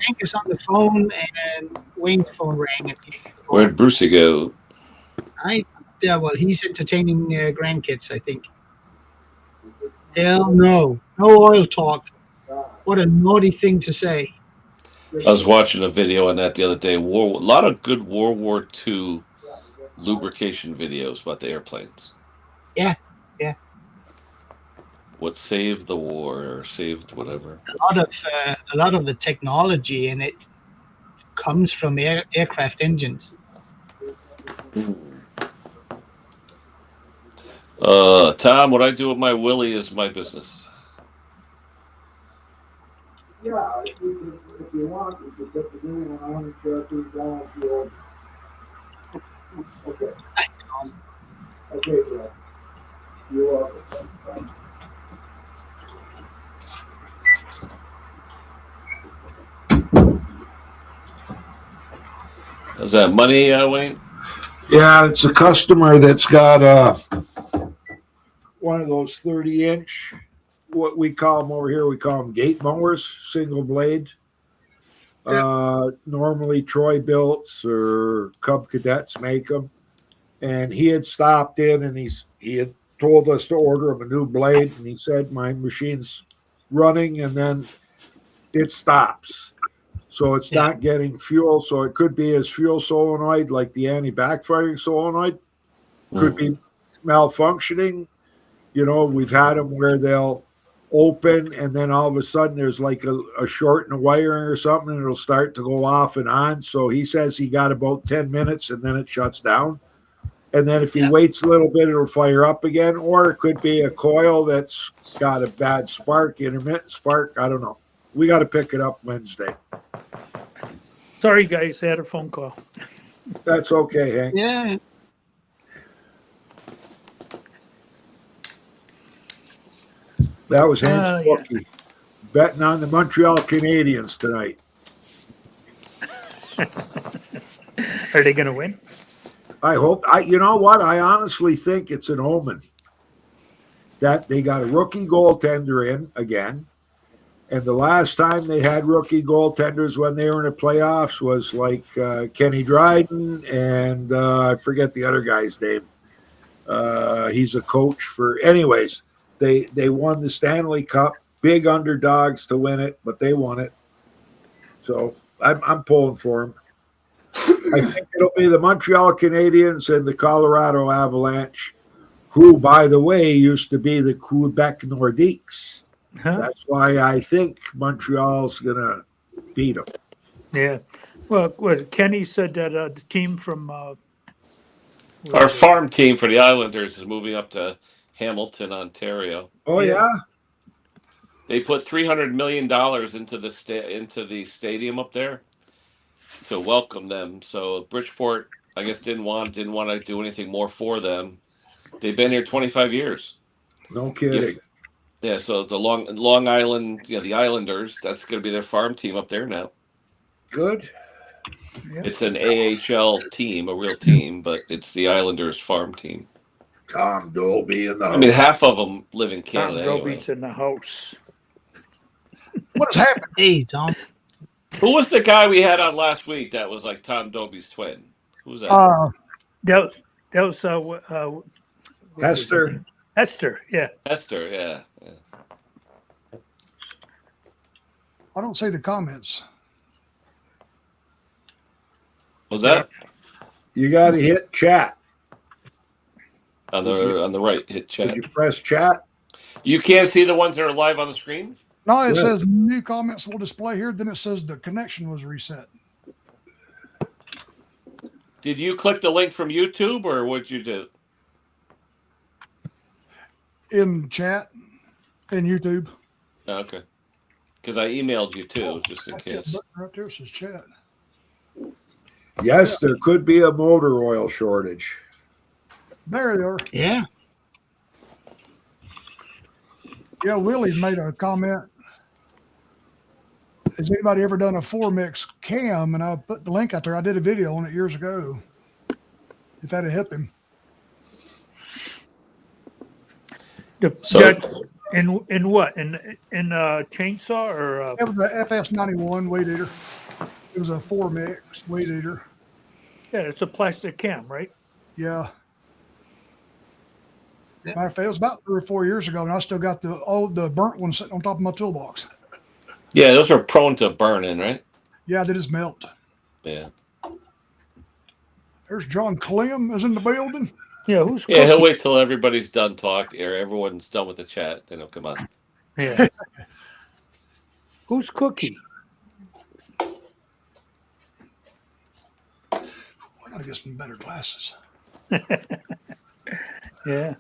Speaker 2: Hank is on the phone, and Wayne's phone rang.
Speaker 4: Where'd Brucey go?
Speaker 2: Yeah, well, he's entertaining grandkids, I think. Hell no. No oil talk. What a naughty thing to say.
Speaker 4: I was watching a video on that the other day. A lot of good World War II lubrication videos about the airplanes.
Speaker 2: Yeah.
Speaker 4: What saved the war or saved whatever.
Speaker 2: A lot of the technology in it comes from aircraft engines.
Speaker 4: Tom, what I do with my Willie is my business.
Speaker 7: Yeah, if you want, you could put the new one on and shut these down if you want. Okay.
Speaker 2: Hi, Tom.
Speaker 7: Okay, Jeff. You're welcome.
Speaker 4: Is that money, Wayne?
Speaker 1: Yeah, it's a customer that's got one of those 30-inch, what we call them over here, we call them gate mowers, single blade. Normally Troy Builts or Cub Cadets make them. And he had stopped in and he had told us to order him a new blade. And he said, my machine's running and then it stops. So it's not getting fuel. So it could be his fuel solenoid, like the anti-backfiring solenoid, could be malfunctioning. We've had them where they'll open and then all of a sudden there's like a short in the wiring or something and it'll start to go off and on. So he says he got about 10 minutes and then it shuts down. And then if he waits a little bit, it'll fire up again. Or it could be a coil that's got a bad spark, intermittent spark. I don't know. We got to pick it up Wednesday.
Speaker 3: Sorry, guys, I had a phone call.
Speaker 1: That's okay, Hank.
Speaker 2: Yeah.
Speaker 1: That was Hank's bookie. Betting on the Montreal Canadiens tonight.
Speaker 3: Are they going to win?
Speaker 1: I hope. You know what? I honestly think it's an omen that they got a rookie goaltender in again. And the last time they had rookie goaltenders when they were in the playoffs was like Kenny Dryden and I forget the other guy's name. He's a coach for. Anyways, they won the Stanley Cup. Big underdogs to win it, but they won it. So I'm pulling for them. I think it'll be the Montreal Canadiens and the Colorado Avalanche, who, by the way, used to be the Quebec Nordiques.
Speaker 3: Huh?
Speaker 1: That's why I think Montreal's going to beat them.
Speaker 3: Yeah. Well, Kenny said that the team from
Speaker 4: Our farm team for the Islanders is moving up to Hamilton, Ontario.
Speaker 1: Oh,
Speaker 3: Yeah.
Speaker 1: yeah?
Speaker 4: They put $300 million into the stadium up there to welcome them. So Bridgeport, I guess, didn't want to do anything more for them. They've been here 25 years.
Speaker 1: No kidding.
Speaker 4: Yeah, so the Long Island, the Islanders, that's going to be their farm team up there now.
Speaker 1: Good.
Speaker 3: Yeah.
Speaker 4: It's an AHL team, a real team, but it's the Islanders farm team.
Speaker 1: Tom Dolby in the
Speaker 4: I mean,
Speaker 1: house.
Speaker 4: half of them live in
Speaker 3: Tom
Speaker 4: Canada anyway.
Speaker 3: Roby's in the house.
Speaker 2: What has happened? Hey, Tom.
Speaker 4: Who was the guy we had on last week that was like Tom Dolby's twin? Who was that?
Speaker 3: That was what was his
Speaker 1: Hester.
Speaker 3: name? Hester, yeah.
Speaker 4: Esther, yeah.
Speaker 8: I don't see the comments.
Speaker 4: Was that
Speaker 1: You got to hit chat.
Speaker 4: on the right? Hit
Speaker 1: Did
Speaker 4: chat.
Speaker 1: you press chat?
Speaker 4: You can't see the ones that are live on the screen?
Speaker 8: No, it
Speaker 1: Good.
Speaker 8: says new comments will display here. Then it says the connection was reset.
Speaker 4: Did you click the link from YouTube or what'd you do?
Speaker 8: In chat, in YouTube.
Speaker 4: Okay. Because I emailed you too, just in
Speaker 8: That
Speaker 4: case.
Speaker 8: button right there says chat.
Speaker 1: Yes, there could be a motor oil shortage.
Speaker 8: There they are.
Speaker 2: Yeah.
Speaker 8: Yeah, Willie made a comment. Has anybody ever done a 4-mix cam? And I put the link out there. I did a video on it years ago. If that'd help him.
Speaker 3: That's in what? In chainsaw or
Speaker 8: It was a FS91 weed eater. It was a 4-mix weed eater.
Speaker 3: yeah, it's a plastic cam, right?
Speaker 8: Yeah. Matter of fact, it was about 3 or 4 years ago, and I still got the burnt one sitting on top of my toolbox.
Speaker 4: Yeah, those are prone to burning, right?
Speaker 8: Yeah, they just melt.
Speaker 4: Yeah.
Speaker 8: There's John Clem is in the building.
Speaker 3: Yeah, who's
Speaker 4: Yeah, he'll
Speaker 3: cooking?
Speaker 4: wait till everybody's done talking or everyone's done with the chat, then he'll come on.
Speaker 3: Yeah. Who's Cookie?
Speaker 8: I gotta get some better glasses.
Speaker 3: Yeah.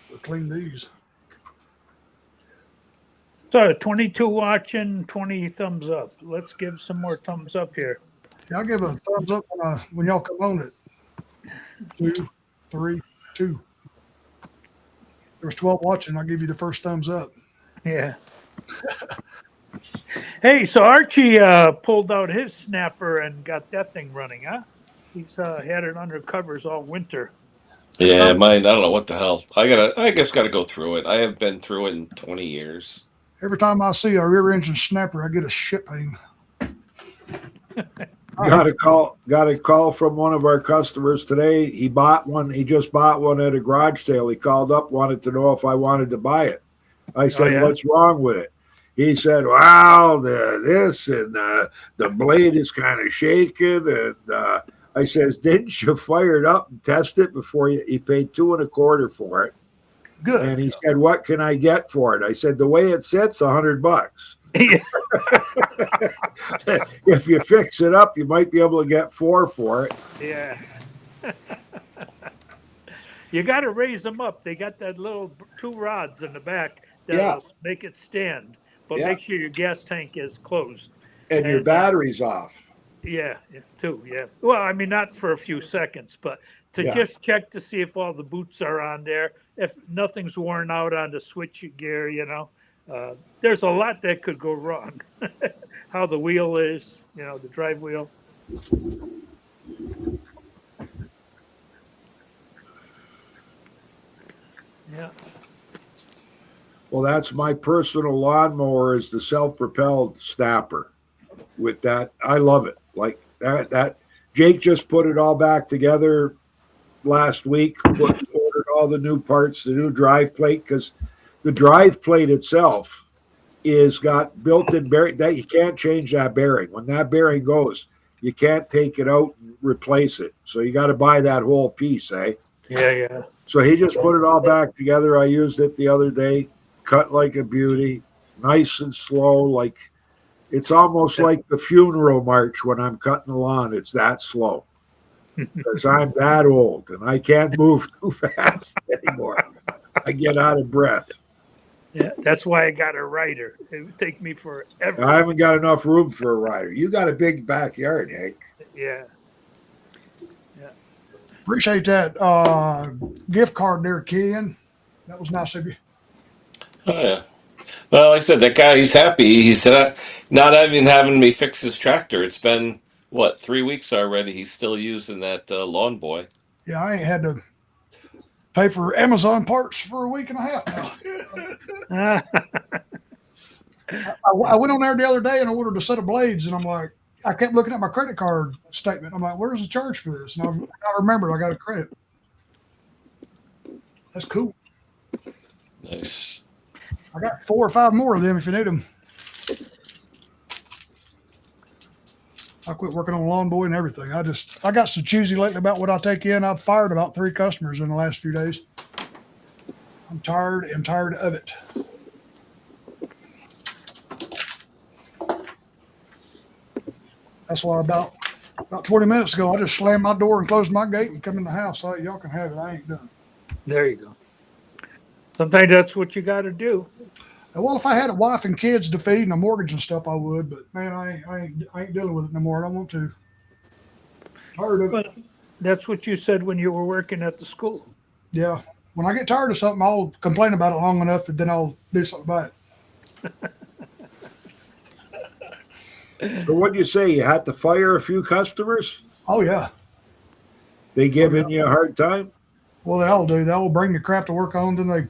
Speaker 8: We'll clean these.
Speaker 3: So 22 watching, 20 thumbs up. Let's give some more thumbs up here.
Speaker 8: Yeah, I'll give a thumbs up when y'all come on it. 2, 3, 2. There's 12 watching. I'll give you the first thumbs up.
Speaker 3: Yeah. Hey, so Archie pulled out his snapper and got that thing running, huh? He's had it under covers all winter.
Speaker 4: Yeah, mine, I don't know what the hell. I guess gotta go through it. I have been through it in 20 years.
Speaker 8: Every time I see a rear engine snapper, I get a shit pain.
Speaker 1: Got a call from one of our customers today. He bought one. He just bought one at a garage sale. He called up, wanted to know if I wanted to buy it. I said,
Speaker 3: yeah?
Speaker 1: "What's wrong with it?" He said, "Wow, this and the blade is kind of shaking." And I says, "Didn't you fire it up and test it before you?" He paid $2.25 for it.
Speaker 8: Good.
Speaker 1: And he said, "What can I get for it?" I said, "The way it sits, $100. If you fix it up, you might be able to get 4 for it."
Speaker 3: Yeah. You got to raise them up. They got that little 2 rods in the back that'll make it stand. But
Speaker 1: Yeah.
Speaker 3: make sure your gas tank is closed.
Speaker 1: And your
Speaker 3: And,
Speaker 1: battery's off.
Speaker 3: Yeah, too. Yeah. Well, I mean, not for a few seconds, but to
Speaker 1: Yeah.
Speaker 3: just check to see if all the boots are on there, if nothing's worn out on the switch gear, there's a lot that could go wrong. How the wheel is, the drive wheel. Yeah.
Speaker 1: Well, that's my personal lawnmower is the self-propelled snapper. With that, I love it. Like that Jake just put it all back together last week. Ordered all the new parts, the new drive plate, because the drive plate itself is got built-in bearing that you can't change that bearing. When that bearing goes, you can't take it out and replace it. So you got to buy that whole piece, eh?
Speaker 3: Yeah.
Speaker 1: So he just put it all back together. I used it the other day, cut like a beauty, nice and slow. Like it's almost like the funeral march when I'm cutting the lawn. It's that slow because I'm that old and I can't move too fast anymore. I get out of breath.
Speaker 3: Yeah, that's why I got a rider. It would take me forever.
Speaker 1: I haven't got enough room for a rider. You got a big backyard, Hank.
Speaker 3: Yeah.
Speaker 8: Appreciate that gift card there, Ken. That was nice of you.
Speaker 4: Oh yeah. Well, like I said, that guy, he's happy. He said, not even having me fix his tractor. It's been, what, 3 weeks already. He's still using that lawn boy.
Speaker 8: Yeah, I ain't had to pay for Amazon parts for a week and a half now. I went on there the other day and I ordered a set of blades, and I'm like, I kept looking at my credit card statement. I'm like, where's the charge for this? And I remembered I got a credit. That's cool.
Speaker 4: Nice.
Speaker 8: I got 4 or 5 more of them if you need them. I quit working on lawn boy and everything. I got so choosy lately about what I take in. I've fired about 3 customers in the last few days. I'm tired of it. That's why about 20 minutes ago, I just slammed my door and closed my gate and come in the house. Like, y'all can have it. I ain't done.
Speaker 3: There you go. Sometimes that's what you got to do.
Speaker 8: Well, if I had a wife and kids to feed and a mortgage and stuff, I would. But man, I ain't dealing with it no more. I don't want to. Tired of it.
Speaker 3: But that's what you said when you were working at the school.
Speaker 8: Yeah. When I get tired of something, I'll complain about it long enough, and then I'll do something about it.
Speaker 1: So what do you say? You had to fire a few customers?
Speaker 8: Oh yeah.
Speaker 1: They giving you a hard time?
Speaker 8: Well, they all do. They all bring the crap to work on, then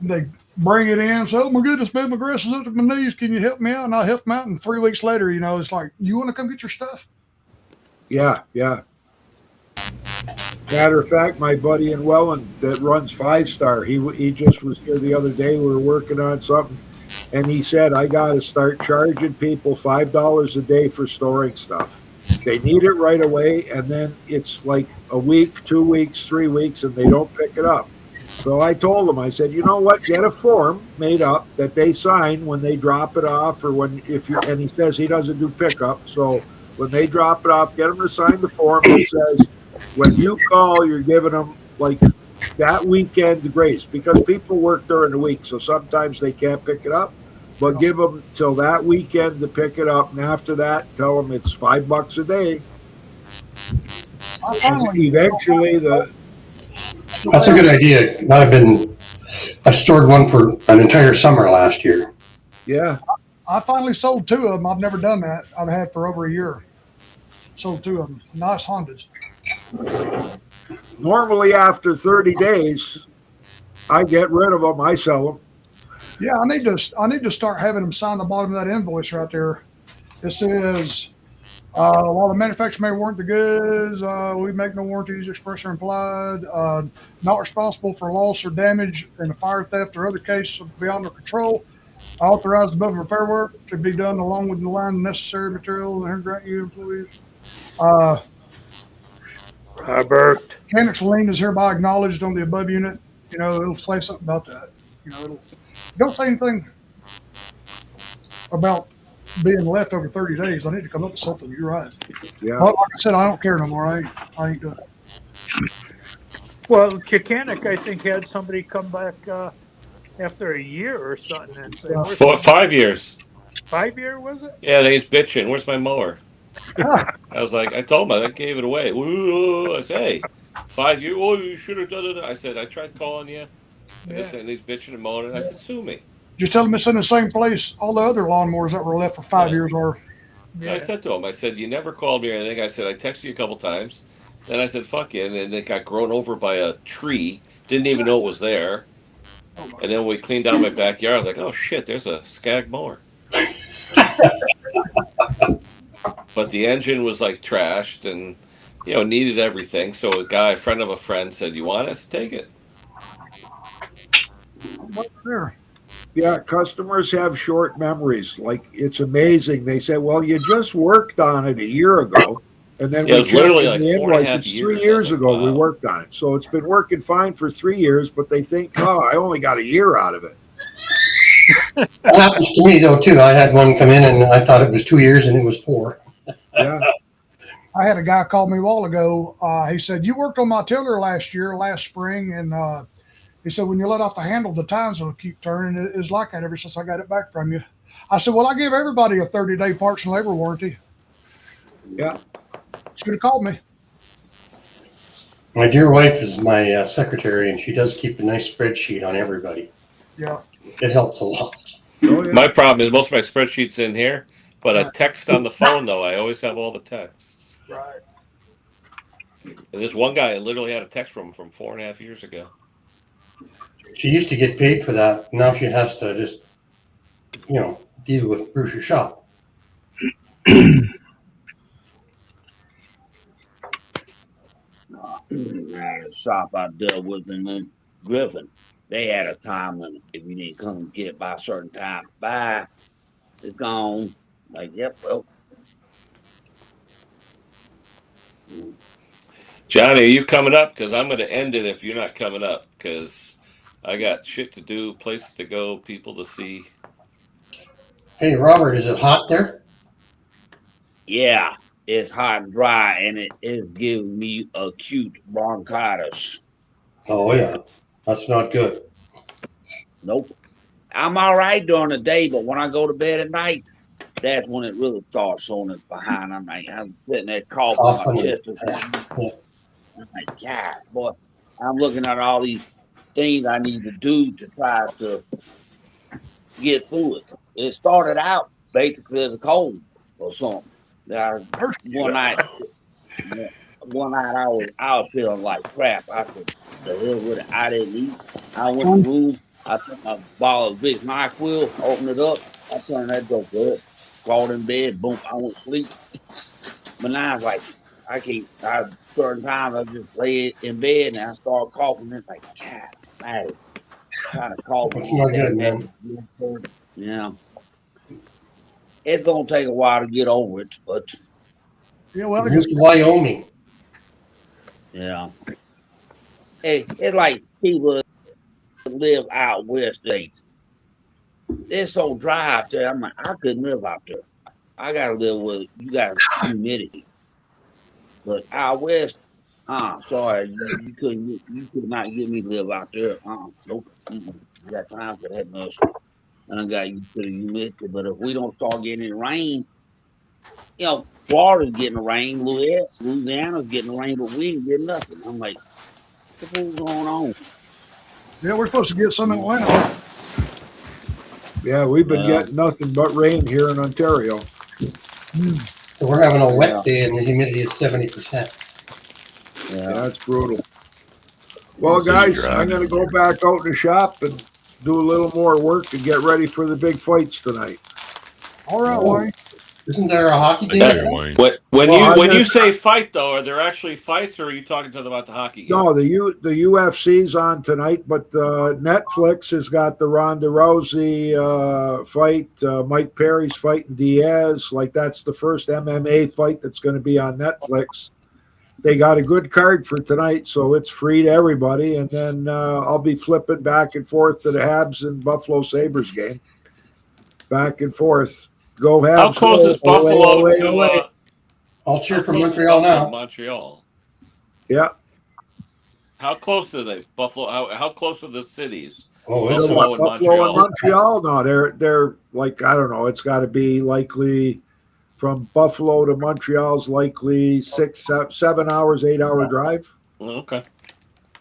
Speaker 8: they bring it in. So, oh my goodness, man, my grass is up to my knees. Can you help me out? And I'll help them out. And 3 weeks later, it's like, you want to come get your stuff?
Speaker 1: Yeah. Matter of fact, my buddy in Welland that runs 5 Star, he just was here the other day. We were working on something, and he said, I got to start charging people $5 a day for storing stuff. They need it right away, and then it's like a week, 2 weeks, 3 weeks, and they don't pick it up. So I told them, I said, you know what? Get a form made up that they sign when they drop it off, or and he says he doesn't do pickup. So when they drop it off, get them to sign the form that says when you call, you're giving them like that weekend grace, because people work during the week, so sometimes they can't pick it up. But give them till that weekend to pick it up, and after that, tell them it's $5 a day. And eventually,
Speaker 5: That's a good idea. I stored one for an entire summer last year.
Speaker 1: yeah.
Speaker 8: I finally sold 2 of them. I've never done that. I've had for over a year. Sold 2 of them. Nice Hondas.
Speaker 1: Normally, after 30 days, I get rid of them. I sell them.
Speaker 8: Yeah, I need to start having them sign the bottom of that invoice right there. It says, while the manufacturer may warrant the goods, we make no warranties express or implied. Not responsible for loss or damage in a fire, theft, or other case beyond our control. Authorized above repair work to be done along with the line of necessary material and grant you employees.
Speaker 3: Robert.
Speaker 8: Mechanic's lien is hereby acknowledged on the above unit. It'll say something about that. Don't say anything about being left over 30 days. I need to come up with something. You're right.
Speaker 1: Yeah.
Speaker 8: But like I said, I don't care no more. I ain't doing it.
Speaker 3: Well, Chicanek, I think, had somebody come back after a year or something and say,
Speaker 4: 5 years.
Speaker 3: 5 year, was it?
Speaker 4: Yeah, he's bitching. Where's my mower? I was like, I told him I gave it away. Ooh, I said, hey, 5 years. Oh, you should have done it. I said, I tried calling you. And he's bitching and moaning. I said, sue me.
Speaker 8: Just tell them it's in the same place all the other lawnmowers that were left for 5 years are.
Speaker 4: I said to him, I said, you never called me or anything. I said, I texted you a couple times. Then I said, fuck you. And then it got grown over by a tree. Didn't even know it was there. And then we cleaned out my backyard. I was like, oh, shit, there's a Skag mower. But the engine was like trashed. And needed everything. So a friend of a friend said, "You want us to take it?"
Speaker 8: What there?
Speaker 1: Yeah, customers have short memories. Like it's amazing. They say, "Well, you just worked on it a year ago," and then
Speaker 4: Yeah, it
Speaker 1: we
Speaker 4: was
Speaker 1: check
Speaker 4: literally
Speaker 1: in
Speaker 4: like
Speaker 1: the
Speaker 4: four and a
Speaker 1: invoice.
Speaker 4: half
Speaker 1: It's 3
Speaker 4: years. I was
Speaker 1: years
Speaker 4: like,
Speaker 1: ago we
Speaker 4: "Wow."
Speaker 1: worked on it. So it's been working fine for 3 years, but they think, "Oh, I only got a year out of it."
Speaker 5: That happens to me though too. I had one come in and I thought it was 2 years and it was 4.
Speaker 1: Yeah,
Speaker 8: I had a guy call me a while ago. He said, "You worked on my tiller last spring," and he said, "When you let off the handle, the tines will keep turning. It's like that ever since I got it back from you." I said, "Well, I give everybody a 30-day parts and labor warranty."
Speaker 1: yeah.
Speaker 8: Should have called me.
Speaker 5: My dear wife is my secretary, and she does keep a nice spreadsheet on everybody.
Speaker 8: Yeah,
Speaker 5: It helps a lot.
Speaker 1: Oh yeah.
Speaker 4: My problem is most of my spreadsheets in here, but I
Speaker 8: right,
Speaker 4: text on the phone though. I always have all the texts.
Speaker 8: right.
Speaker 4: And this one guy, I literally had a text from 4.5 years ago.
Speaker 5: She used to get paid for that. Now she has to just, deal with Bruce's shop.
Speaker 9: The shop I dealt with in Griffin, they had a time limit. If you didn't come get it by a certain time, bye, it's gone. Like, yep, well,
Speaker 4: Johnny, are you coming up? Because I'm going to end it if you're not coming up. Because I got shit to do, places to go, people to see.
Speaker 5: Hey, Robert, is it hot there?
Speaker 9: yeah, it's hot and dry, and it is giving me acute bronchitis.
Speaker 5: Oh, yeah. That's not good.
Speaker 9: Nope. I'm all right during the day, but when I go to bed at night, that's when it really starts showing its behind. I'm sitting there coughing, my
Speaker 5: Cough and,
Speaker 9: chest is I'm like, God, boy, I'm looking at all these things I need to do to try to get through it. It started out basically as a cold or something. One night, one night I was feeling like crap. I said, the hell with it. I didn't eat. I went to the room. I took my bottle of Vicks NyQuil, opened it up. I turned that door up, crawled in bed, boom, I went to sleep. But now it's like, I can't, certain times I just lay in bed and I start coughing. And it's like, God, man, trying to cough
Speaker 5: That's
Speaker 9: and get
Speaker 5: not
Speaker 9: that
Speaker 5: good, man.
Speaker 9: medicine. Yeah. It's going to take a while to get over it, but
Speaker 8: Yeah, well, I
Speaker 5: Move
Speaker 8: guess
Speaker 5: to Wyoming.
Speaker 9: yeah. Hey, it's like people that live out west states. It's so dry out there. I'm like, I couldn't live out there. I gotta live with you got humidity. But out west, sorry, you could not get me to live out there. Nope. Mm-mm. I got time for that much. And I got used to the humidity. But if we don't start getting any rain, Florida's getting the rain, Louisiana's getting the rain, but we ain't getting nothing. I'm like, what's going on?
Speaker 8: yeah, we're supposed to get some in Atlanta.
Speaker 1: Yeah, we've been
Speaker 9: Yeah,
Speaker 1: getting nothing but rain here in Ontario.
Speaker 5: So we're having a
Speaker 9: yeah,
Speaker 5: wet day and the humidity is 70%.
Speaker 9: yeah.
Speaker 1: Yeah, it's brutal. Well,
Speaker 10: Pretty
Speaker 1: guys,
Speaker 10: dry
Speaker 1: I'm going
Speaker 10: down
Speaker 1: to go
Speaker 10: there.
Speaker 1: back out in the shop and do a little more work and get ready for the big fights tonight.
Speaker 8: All right,
Speaker 5: Oh,
Speaker 8: Wayne.
Speaker 5: isn't there a hockey
Speaker 10: Thank
Speaker 5: game?
Speaker 10: you, Wayne.
Speaker 4: When
Speaker 1: Well,
Speaker 4: you
Speaker 1: I'm
Speaker 4: when
Speaker 1: going
Speaker 4: you
Speaker 1: to
Speaker 4: say fight though, are there actually fights, or are you talking to them about the hockey game?
Speaker 1: no the UFC's on tonight, but Netflix has got the Ronda Rousey fight, Mike Perry's fighting Diaz. Like that's the first MMA fight that's going to be on Netflix. They got a good card for tonight, so it's free to everybody. And then I'll be flipping back and forth to the Habs and Buffalo Sabres game. Back and forth. Go
Speaker 4: How
Speaker 1: Habs,
Speaker 4: close
Speaker 1: go.
Speaker 4: is
Speaker 1: Ole,
Speaker 4: Buffalo
Speaker 1: ole,
Speaker 4: to
Speaker 1: ole.
Speaker 5: I'll
Speaker 4: how
Speaker 5: cheer for
Speaker 4: close is
Speaker 5: Montreal
Speaker 4: Buffalo to
Speaker 5: now.
Speaker 4: Montreal?
Speaker 1: Yeah.
Speaker 4: How close are they? Buffalo. How close are the cities?
Speaker 5: Oh, it's
Speaker 1: The what?
Speaker 4: Buffalo and
Speaker 1: Buffalo and
Speaker 4: Montreal.
Speaker 1: Montreal? No, they're like I don't know. It's got to be likely from Buffalo to Montreal's likely 7 hours, 8 hour drive.
Speaker 4: Okay.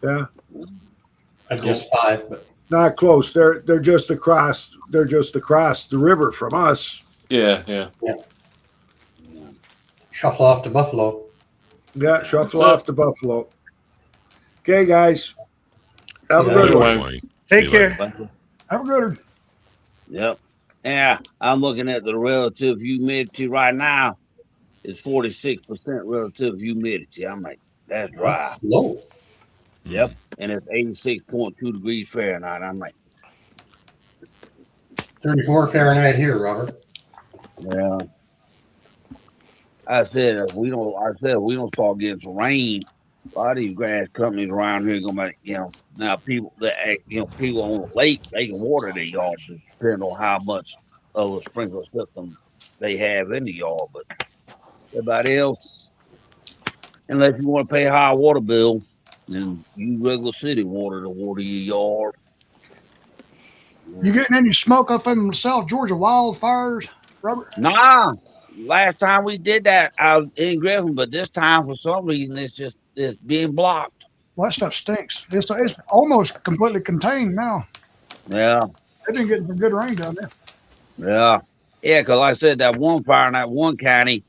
Speaker 1: Yeah,
Speaker 5: I
Speaker 4: Cool.
Speaker 5: guess 5, but
Speaker 1: not close. They're just across. They're just across the river from us.
Speaker 4: Yeah, yeah.
Speaker 5: shuffle off to Buffalo.
Speaker 1: Yeah, shuffle
Speaker 4: What's
Speaker 1: off
Speaker 4: up?
Speaker 1: to Buffalo. Okay, guys, have a
Speaker 5: Yeah.
Speaker 1: good
Speaker 10: Later,
Speaker 1: one.
Speaker 10: Wayne. See
Speaker 3: Take
Speaker 10: you later.
Speaker 3: care.
Speaker 8: Have a good one.
Speaker 9: Yep. Yeah, I'm looking at the relative humidity right now. is 46% relative humidity. I'm like, that's dry.
Speaker 5: That's low.
Speaker 9: Yep. And it's 86.2 degrees Fahrenheit. I'm like,
Speaker 5: 34 Fahrenheit here, Robert.
Speaker 9: yeah. I said, if we don't start getting some rain, a lot of these grass companies around here gonna make, now people people on the lake, they can water their yard depending on how much of a sprinkler system they have in the yard. But everybody else, unless you want to pay a high water bill, then you regular city water to water your yard.
Speaker 8: You getting any smoke up in the South Georgia wildfires, Robert?
Speaker 9: Nah, last time we did that, I was in Griffin, but this time for some reason it's being blocked.
Speaker 8: Well, that stuff stinks. It's almost completely contained now.
Speaker 9: Yeah,
Speaker 8: They've been getting some good rain down there.
Speaker 9: yeah, yeah. Because like I said, that one fire in that one county,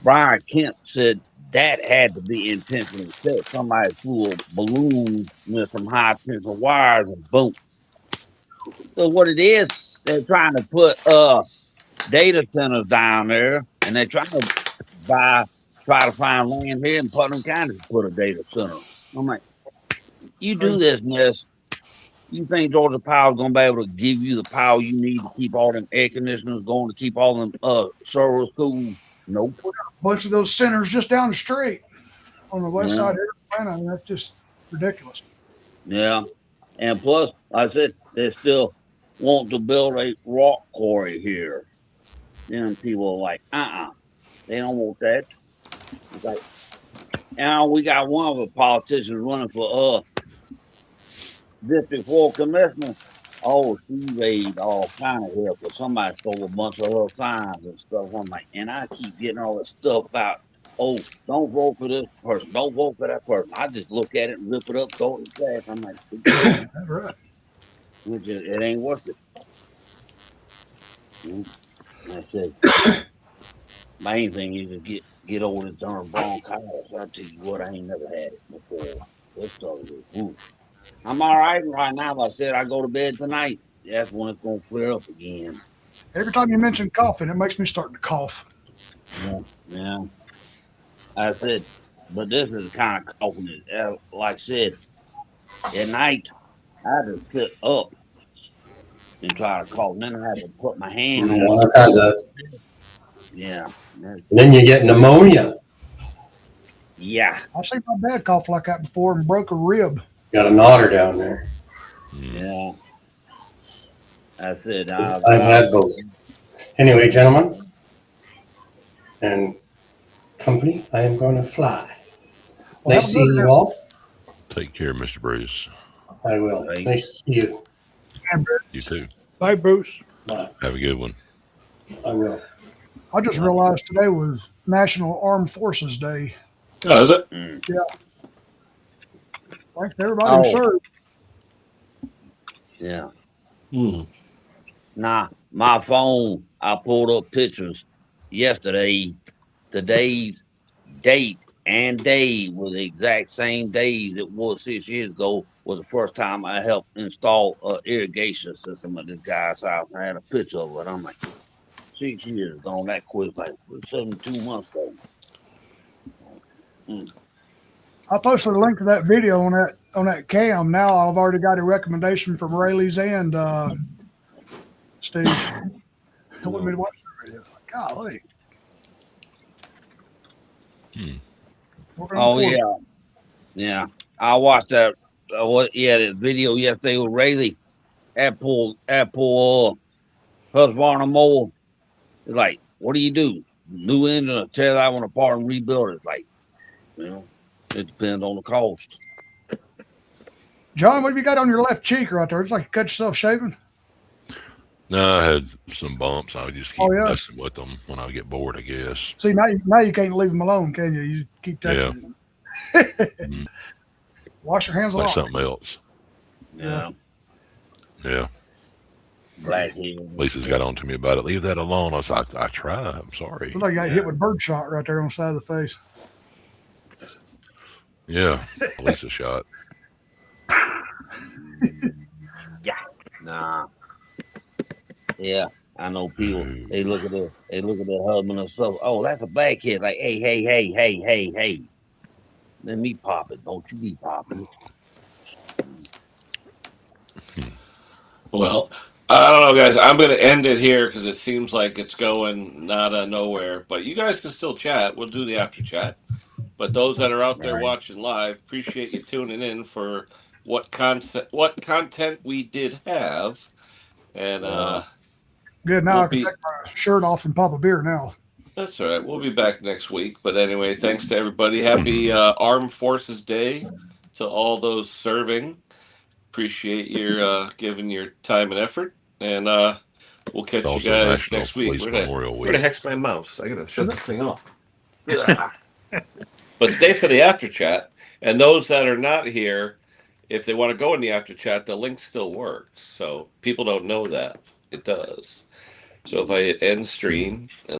Speaker 9: Brian Kemp said that had to be intentionally set. Somebody flew a balloon with some high tension wires and boom. So what it is, they're trying to put data centers down there, and they're trying to try to find land here in Putnam County to put a data center. I'm like, you do this, Ness. You think Georgia Power is gonna be able to give you the power you need to keep all them air conditioners going, to keep all them servers cool? Nope.
Speaker 8: A bunch of those centers just down the street on the west
Speaker 9: Yeah.
Speaker 8: side of Atlanta. I mean, that's just ridiculous.
Speaker 9: Yeah. And plus, like I said, they still want to build a rock quarry here. Then people are like, they don't want that. It's like, we got one of the politicians running for District 4 commissioner. Oh, she raised all kind of hell because somebody stole a bunch of her signs and stuff. I'm like, and I keep getting all this stuff about, oh, don't vote for this person, don't vote for that person. I just look at it and rip it up, throw it in the trash. I'm like,
Speaker 8: That's right.
Speaker 9: it ain't worth it. That's it. Main thing is to get over this darn bronchitis. I tell you what, I ain't never had it before. This stuff is oof. I'm all right now. Like I said, I go to bed tonight. That's when it's gonna flare up again.
Speaker 8: Every time you mention coughing, it makes me start to cough.
Speaker 9: Yeah. I said, but this is the kind of coughing that, like I said, at night I had to sit up and try to cough. And then I had to put my hand
Speaker 5: Yeah,
Speaker 9: on.
Speaker 5: I've had that.
Speaker 9: Yeah.
Speaker 5: Then you get pneumonia.
Speaker 9: Yeah.
Speaker 8: I've seen my dad cough like that before and broke a rib.
Speaker 5: Got an otter down there.
Speaker 9: Yeah. I said,
Speaker 5: I've had both. Anyway, gentlemen and company, I am going to fly.
Speaker 8: Well,
Speaker 5: Nice seeing you all.
Speaker 10: Take care, Mr. Bruce.
Speaker 5: I will.
Speaker 9: Thanks.
Speaker 5: Nice to see you.
Speaker 10: You too.
Speaker 3: Bye, Bruce.
Speaker 5: Bye.
Speaker 10: Have a good one.
Speaker 5: I will.
Speaker 8: I just realized today was National Armed Forces Day.
Speaker 4: Oh, is it?
Speaker 8: Thanks to everybody who served.
Speaker 9: Yeah.
Speaker 4: Hmm.
Speaker 9: Nah, my phone, I pulled up pictures yesterday. Today's date and day was the exact same days it was 6 years ago. Was the first time I helped install an irrigation system at this guy's house. I had a picture of it. I'm like, 6 years gone that quick, like 72 months ago.
Speaker 8: I posted a link to that video on that cam. Now I've already got a recommendation from Rayleigh's and Steve. I want me to watch the video. Golly.
Speaker 9: Oh yeah, yeah. I watched that. The video yesterday with Rayleigh. That poor Husqvarna mower. It's like, what do you do? New engine or tear that one apart and rebuild it? It's like, it depends on the cost.
Speaker 8: John, what have you got on your left cheek right there? It's like you cut yourself shaving.
Speaker 10: No, I had some bumps. I would just keep
Speaker 8: Oh, yeah?
Speaker 10: messing with them when I get bored, I guess.
Speaker 8: See, now you can't leave them alone, can you? You keep touching them. Wash your hands a
Speaker 10: Like
Speaker 8: lot.
Speaker 10: something else.
Speaker 9: Yeah.
Speaker 10: Yeah.
Speaker 9: Blackhead.
Speaker 10: Lisa's got on to me about it. Leave that alone. I was like, I try. I'm sorry.
Speaker 8: Looks like you got hit with birdshot right there on the side of the face.
Speaker 10: Yeah. Lisa shot.
Speaker 9: Yeah. Nah. Yeah. I know people. They look at their husband or stuff. Oh, that's a black kid. Like, hey. Let me pop it. Don't you be popping it.
Speaker 4: Well, I don't know, guys. I'm going to end it here because it seems like it's going not nowhere. But you guys can still chat. We'll do the after chat. But those that are out there
Speaker 9: Right.
Speaker 4: watching live, appreciate you tuning in for what content we did have. And
Speaker 8: Good. Now
Speaker 4: we'll
Speaker 8: I can
Speaker 4: be
Speaker 8: take my shirt off and pop a beer now.
Speaker 4: that's all right. We'll be back next week. But anyway, thanks to everybody. Happy Armed Forces Day to all those serving. Appreciate your giving your time and effort. And we'll catch you
Speaker 10: Also
Speaker 4: guys
Speaker 10: National
Speaker 4: next week.
Speaker 10: Police Memorial
Speaker 4: Where the
Speaker 10: Week.
Speaker 4: heck's my mouse? I gotta shut this thing off. But stay for the after chat. And those that are not here, if they want to go in the after chat, the link still works. So people don't know that. It does. So if I hit end stream